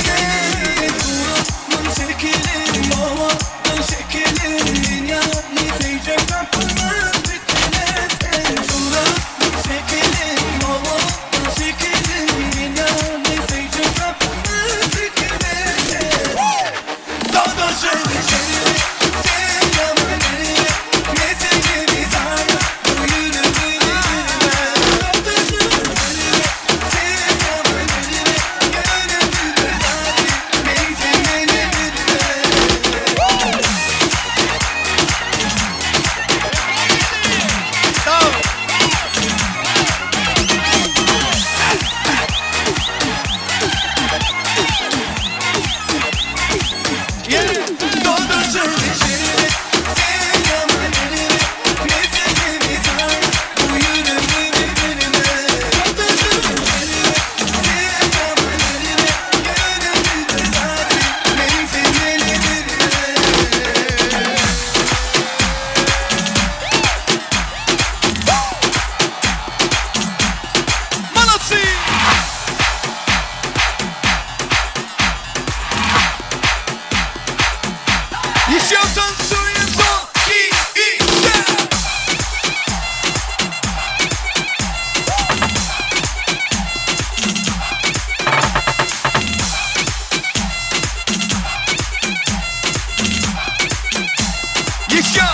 Sen suratın şekelim baba Ben şekelim dünya Ne diyecek kapına Bitmene Sen suratın şekelim baba Ben şekelim dünya Ne diyecek kapına Bitmene Dodo şöyle şöyle Sen yaman elime Ne sevgimi sana Bu yüreğimi verime Dodo şöyle şöyle Sen yaman elime Yönetil bir zari Ben seninle verime Sağ ol Dodo şöyle şöyle Sen yaman elime Ne sevgimi sana Bu yüreğimi verime Dodo şöyle şöyle Sen yaman elime Yönetil bir zari Ben seninle verime Молодцы! Еще танцуем сон и Еще!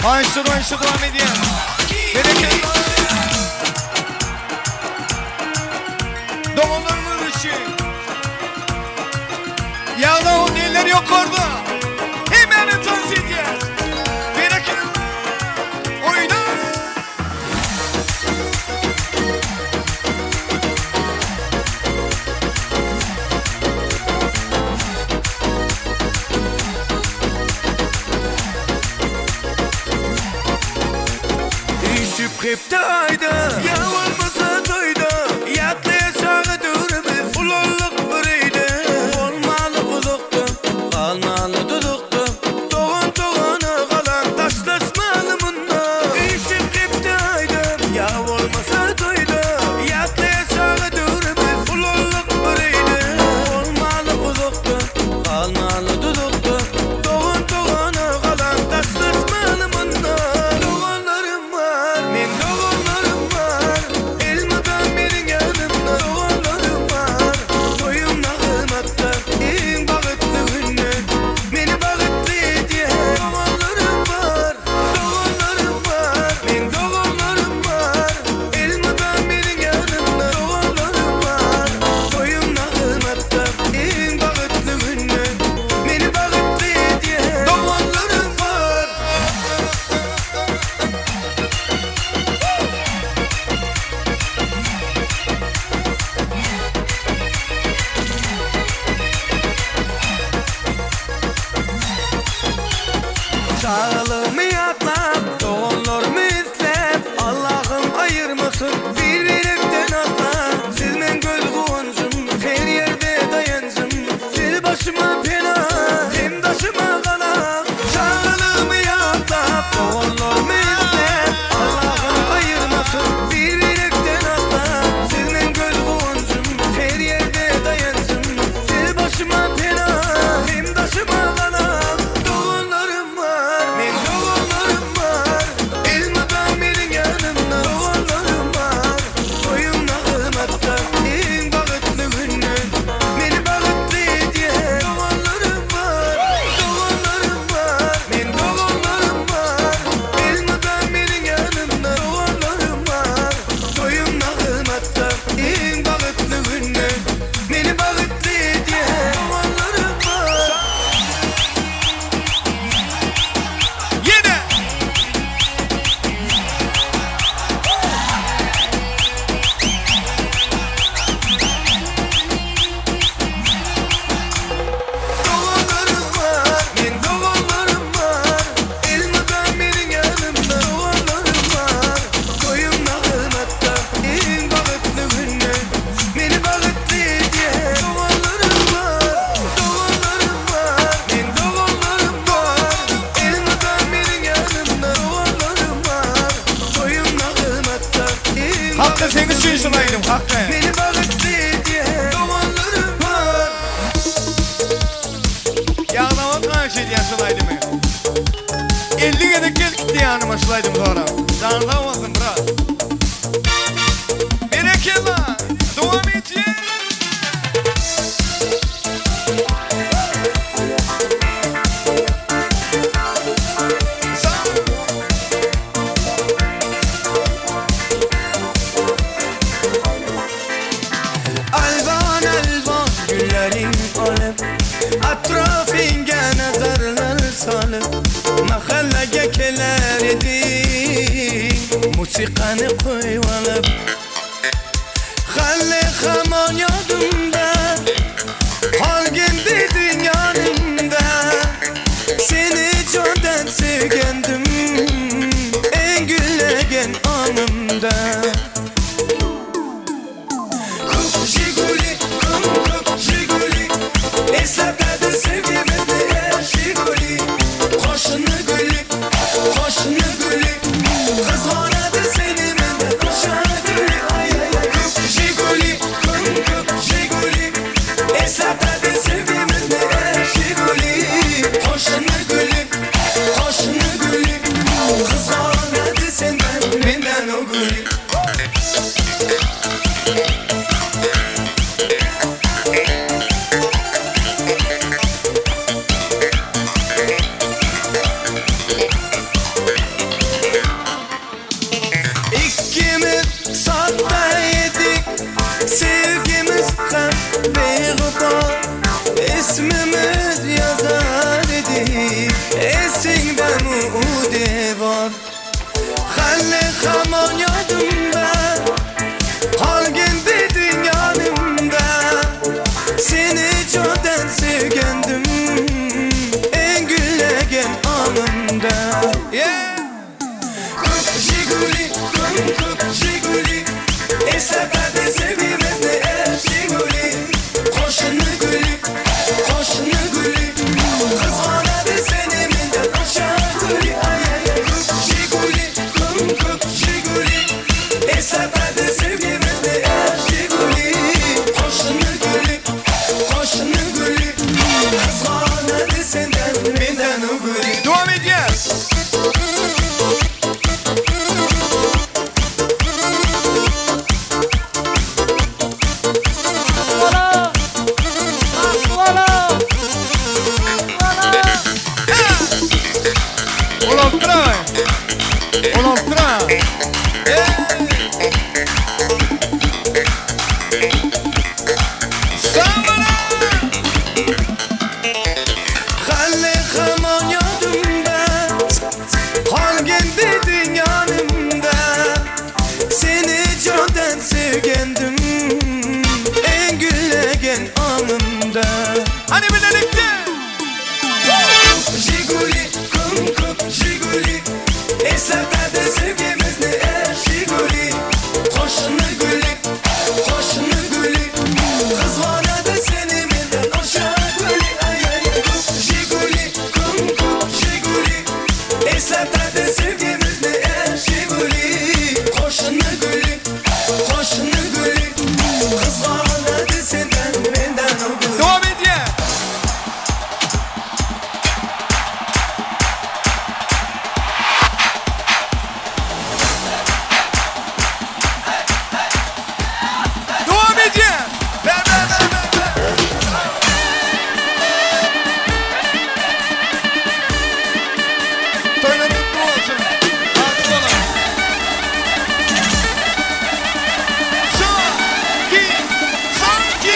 Maestro devam ediyor. Bereket. Doğumlarımın ışığı. Yağda o neler yok orada. Hemen dans ediyoruz. Bereket. Oyna. qipti ayda ya olmasa toyda yatlaya sağı durimiz ulolluq bireydi olmalı uzuqda qalmalı duduqda doğun doğunu qalan taşlaşmalı munna işim qipti ayda ya olmasa toyda yatlaya sağı durimiz ulolluq bireydi olmalı uzuqda qalmalı duduqda doğun doğunu qalan taşlaşmalı munna doğanlarım var men doğanlarım var elmadan benim yanımda doğanlarım var toyum nağımatta en bağıtlı günü beni bağıtlı diye doğanlarım var men doğanlarım var elmadan benim yanımda doğanlarım var toyum nağımatta en bağıtlı günü beni bağıtlı diye doğanlarım var. Çağlığımı yatlap, doğumlarımı izlep Allah'ım ayırmasın birlikten atlar Siz men göz kuvancım, her yerde dayancım Sil başıma pena, hem taşıma kanak Çağlığımı yatlap, doğumlarımı izlep Allah'ım ayırmasın birlikten atlar Siz men göz kuvancım, her yerde dayancım Sil başıma pena, hem taşıma kanak Doğanlarım var, men doğanlarım var Elmadan benim yanımda doğanlarım var Toyum nağımatta en bağıtlı günü Beni bağıtlı diye doğanlarım var men doğanlarım var Elmadan benim yanımda doğanlarım var Toyum nağımatta en bağıtlı günü Beni bağıtlı diye doğanlarım var. Yine doğanlarım var, men doğanlarım var Elmadan benim yanımda doğanlarım var Toyum nağımatta en bağıtlı günü Beni bağıtlı diye doğanlarım var men doğanlarım var Elmadan benim yanımda doğanlarım var Toyum nağımatta en Hakkı seni suysaydım Hakkı. Beni bağıtlı diye doğanlarım var. Yağlama karşı diye sulaydım ben. 50 gedek gelip diye yanıma sulaydım sonra. Canlı olsun bırak. Berekella, devam et ye. Alvan alvan güllerin alıp Atrafınga nazarlar salıp Mahallege keler edin Musiqani koyup alıp Halle hamon yodumda Qolgin dedin yanımda Seni jondan sevgandim En güllagan onimda Kup Jiguli, kup Jiguli Eslatadi sevgimizni her Jiguli Qo'shni guli, qizg'onadi seni menda qo'shadi ay ay ay Kup Jiguli, kup Jiguli Eslatadi sevgimizni her Jiguli Qo'shni guli, qizg'onadi sendan mendan o guli İkimiz sattaydık Sevgimiz hem beğuba İsmimiz yazar idik Esingden umude var Halle hamon yodumda Qolgin dedin yanımda Seni jondan sevgandim En güllagan onimda Kup Jiguli, kıp Jiguli Eseferde sevgimiz ne Jiguli Koşunu gülü Koşunu gülü Kızganadı seni minden aşağı gülü Kıp Jiguli kıp Jiguli Eseferde sevgimiz ne Jiguli Koşunu gülü Koşunu gülü Kızganadı senden minden o gülü Devam edeceğiz. Hani birlikte Jiguli kım kıp Jiguli Eseferde sevgimiz ne Jiguli Koşunu gülü Koşunu gülü Kızganadı seni minden aşağı gülü Kıp Jiguli kım kıp Jiguli Eseferde sevgimiz ne Jiguli Koşunu gülü Koşunu gülü Kızganadı senden minden o gülü Devam et ya. Devam et ya. Ver. Toyların mutlu olsun. Hadi oğlum. Sanki.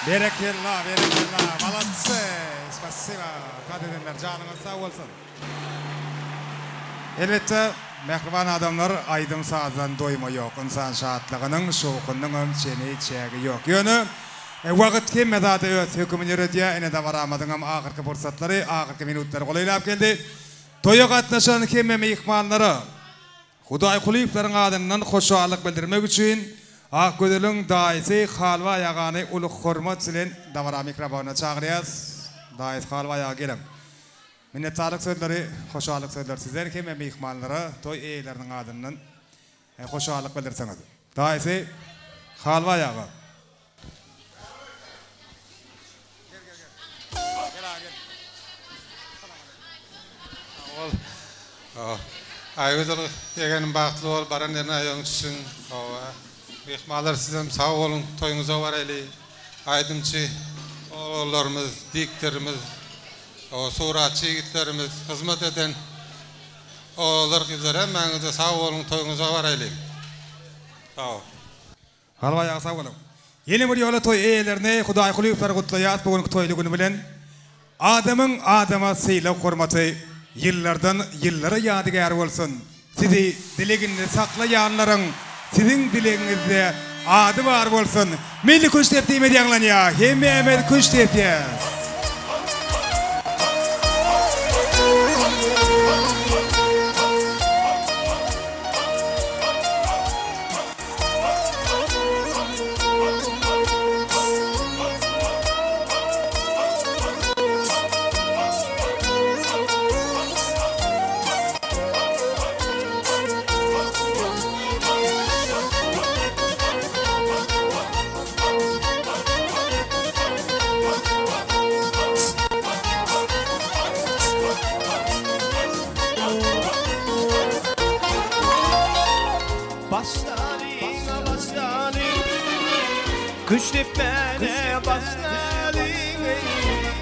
Berekella, молодцы, спасибо. Kadedenler canınız sağ olsun. Elbette mehriban adamlar aydım sağdan doyma yok. İnsan şahatlığının, şokunun ölçeni çeği yok. Yönü vakit kim medadı öt hükümleri diye ene de varamadın ama ahirki fırsatları, ahirki minutları kolaylıp geldi. Toya katlaşan kim meyikmanları Huday kulüplerin adından hoşallık bildirmek için Akgödülün daisi halva yağını uluk hürmet silen davara mikrofona çağırıyız. Dais halva yağı gelin. Minnettarlık sözleri, hoşallık sözleri sizler kim meyikmanları toy eylerinin adından hoşallık bildirseniz. Daisi halva yağı. Aygıdır yeğenim bağlı ol, baran yerine ayağınçısın. Mehmalar sizden sağ olun, toyunuza var eli. Aydımçı oğullarımız, diklerimiz, suratçı yiğitlerimiz, hizmet eden oğullar kızlar hemen sağ olun, toyunuza var eli. Sağ ol. Halva ya sağ olun. Yeni bir yola toy eğlerine Hudaý kulüpleri kutlayat bugünkü toylu günü bilen adamın adama sıyla hormatı yıllardan yıllara yadigar olsun. Sizi dileginde saklayanların sizin dileginizde adı var olsun. Milli kuş teptiğime diyanlan ya. Hem kuş teptiğe. Kuştepene basnalim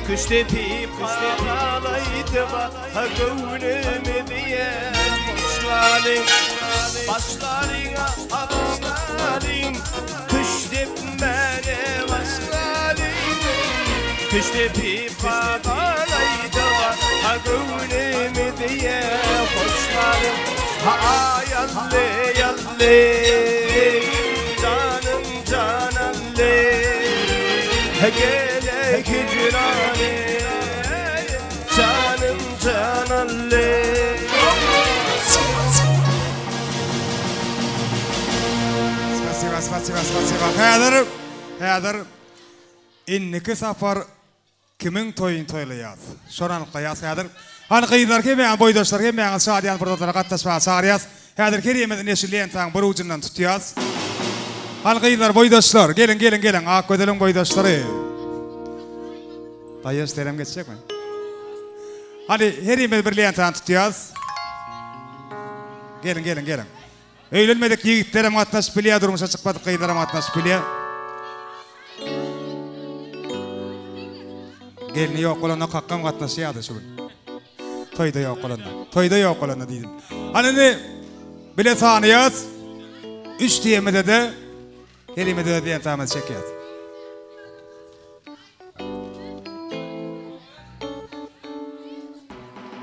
Kuştepip karalaydı ha gönlümü diye Başlalim Başlarına basnalim Kuştepene basnalim Kuştepip karalaydı ha gönlümü diye Başlalim Ha yalle yalle Canım canalle Gele hicrane Canım canalle Spasiba. Häzir inniki safar kimin toyun toylayat. Şoran qiyas häzir. Han qıylar ki men boydaşlar ki men şadiyan protokolla gatnaşma çağırýas. Häzir kerimeden eşilýän taň bir ucundan tutýas. Han qıylar boydaşlar gelin ak gödeliň boydaşlary. Taýyş terem geçecekmi? Hadi herime birleýän taň tutýas. Gelin. Öýlenmedik ýigitlerim gatnaşyp bilýär durmuşa çykmadyk qıylaram gatnaşyp bilýär. Gelini ýok bolanda kakkam gatnaşýardy şu gün. Toyda ýok bolanda diýdim. Anany bile sanýas 3 diýmede de herime de diýen taýmy çekýär.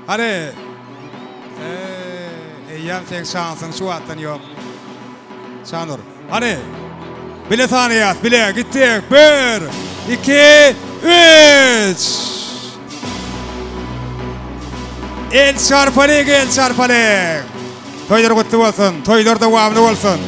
Hadi eýýän sen şansyň şu atdan ýok. Şanur. Hadi bile sanýas, bile gitdik. 1 2 3 El çarpalyk. Toylar gutly bolsun, toylar dowamly bolsun.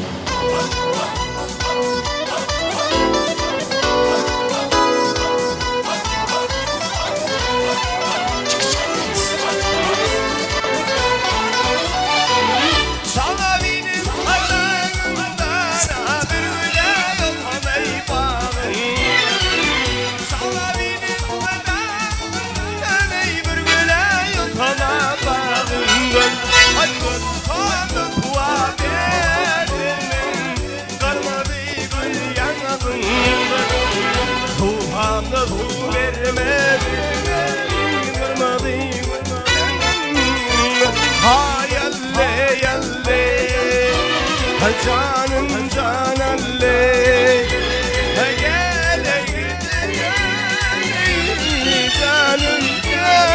Canım canalle Gele canım canalle Canım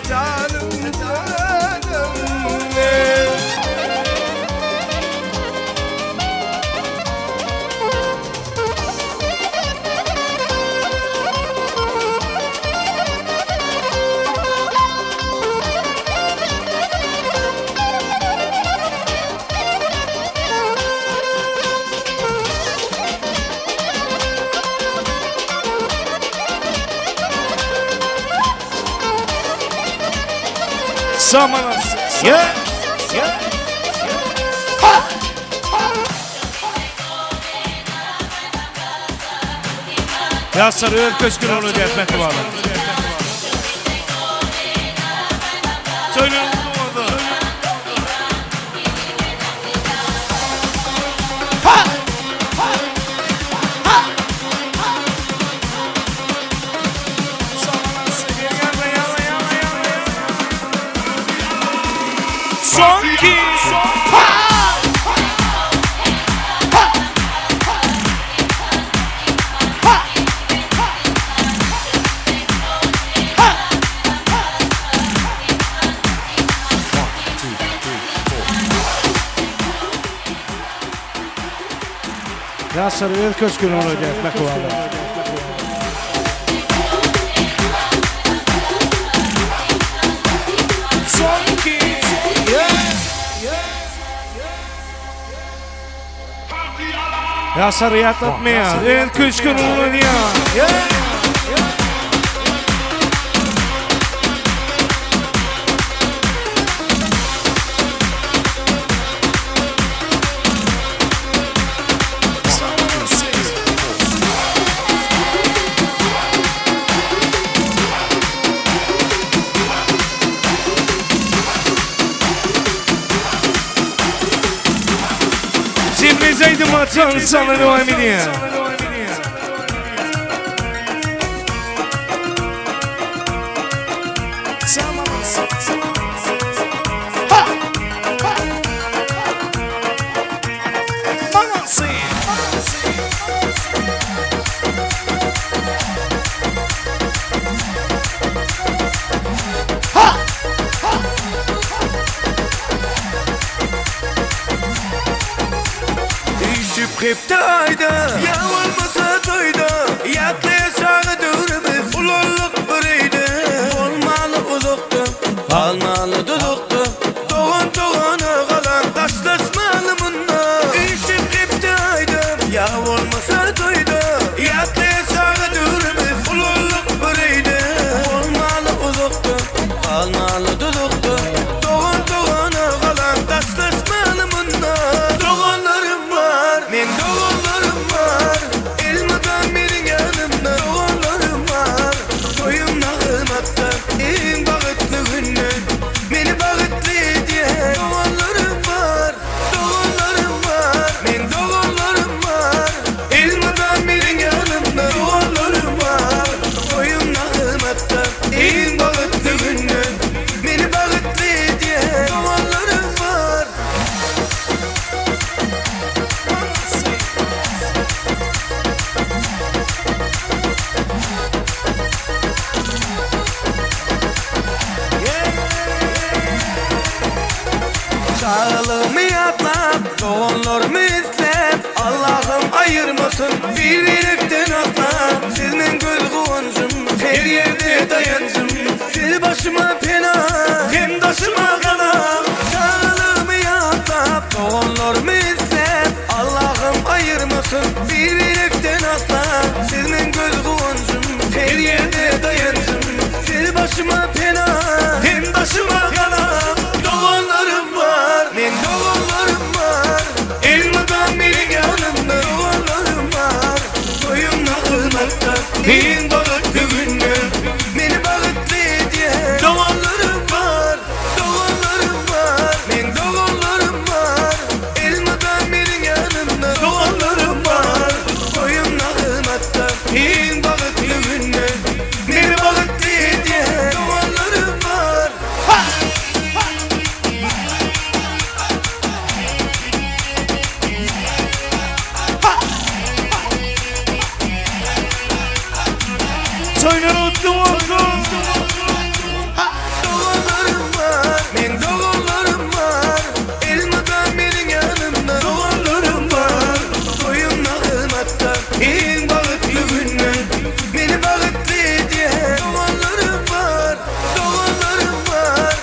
canalle canım canalle Samanası. Yeah. Ya sarı köşkün onu diye etmek var. Söyle orada. Son ki. Ya sarı köşkün onu diye etmek var. Ya sarıyat atmaya, el kışkın olur ya. Zeydim atan sana devam ediyor. Kıptayda ya olmasa toyda yatlaya sağı durmuş uloluk buraydı olmalı uzakta kalmalı dudukta doğan doğana kalan taşlaşmalı bunlar İşte kıptayda ya olmasa toyda yatlaya sağı durmuş uloluk buraydı olmalı uzakta kalmalı dudukta doğan doğana kalan taşlaşmalı bunlar doğanlarım var men doğanlarım var elmadan benim yanımda doğanlarım var toyum nağımatta en bağıtlı günü beni bağıtlı diye doğanlarım var men doğanlarım var elmadan benim yanımda doğanlarım var toyum nağımatta en bağıtlı günü beni bağıtlı diye doğanlarım var. Sağlığımı yatlap, doğanlarımı izlep Allah'ım ayırmasın birlikten atlam Sizin göz kuvancım, her yerde dayancım Sil başıma pena, hem taşıma kalam Sağlığımı yatlap, doğanlarımı izlep Allah'ım ayırmasın birlikten atlam Sizin göz kuvancım, her yerde dayancım Sil başıma pena, hem taşıma kalam Doğanlarım var, men doğanlarım var Elmadan benim yanımda doğanlarım var Toyum nağılmakta, en bağıtlı günler Beni bağıtlı diye doğanlarım var men doğanlarım var Elmadan benim yanımda doğanlarım var Toyum nağılmakta, en bağıtlı günler Beni bağıtlı diye doğanlarım var Doğanlarım var, men doğanlarım var Elmadan benim yanımda doğanlarım var Toyum nağımatta, en bağıtlı günler Beni bağıtlı diye doğanlarım var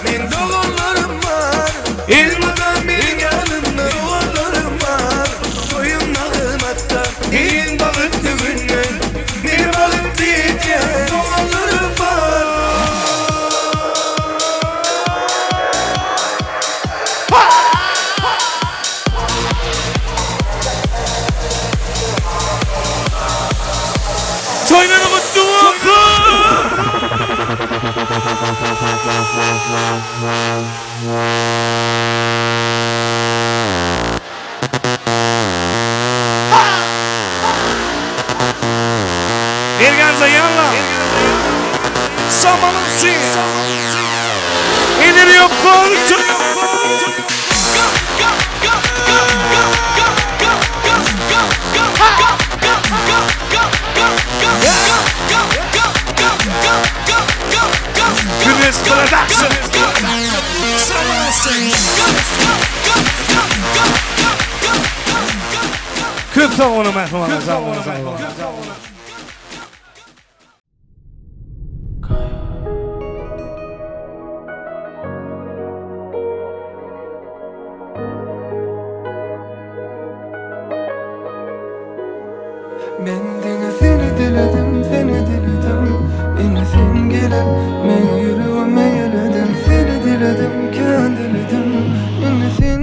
men doğanlarım var Elmadan benim yanımda doğanlarım var Toyum nağımatta, en bağıtlı günler Beni bağıtlı diye doğanlarım var Toyları kutlu Erganza yalla. Someone sing. İleri yok koltu. Chris Production. Someone sing. Köp onu mehmana. Ben de seni diledim, yine sen gelip men yüreğime yeledim. Seni diledim, kendilidim, yine sen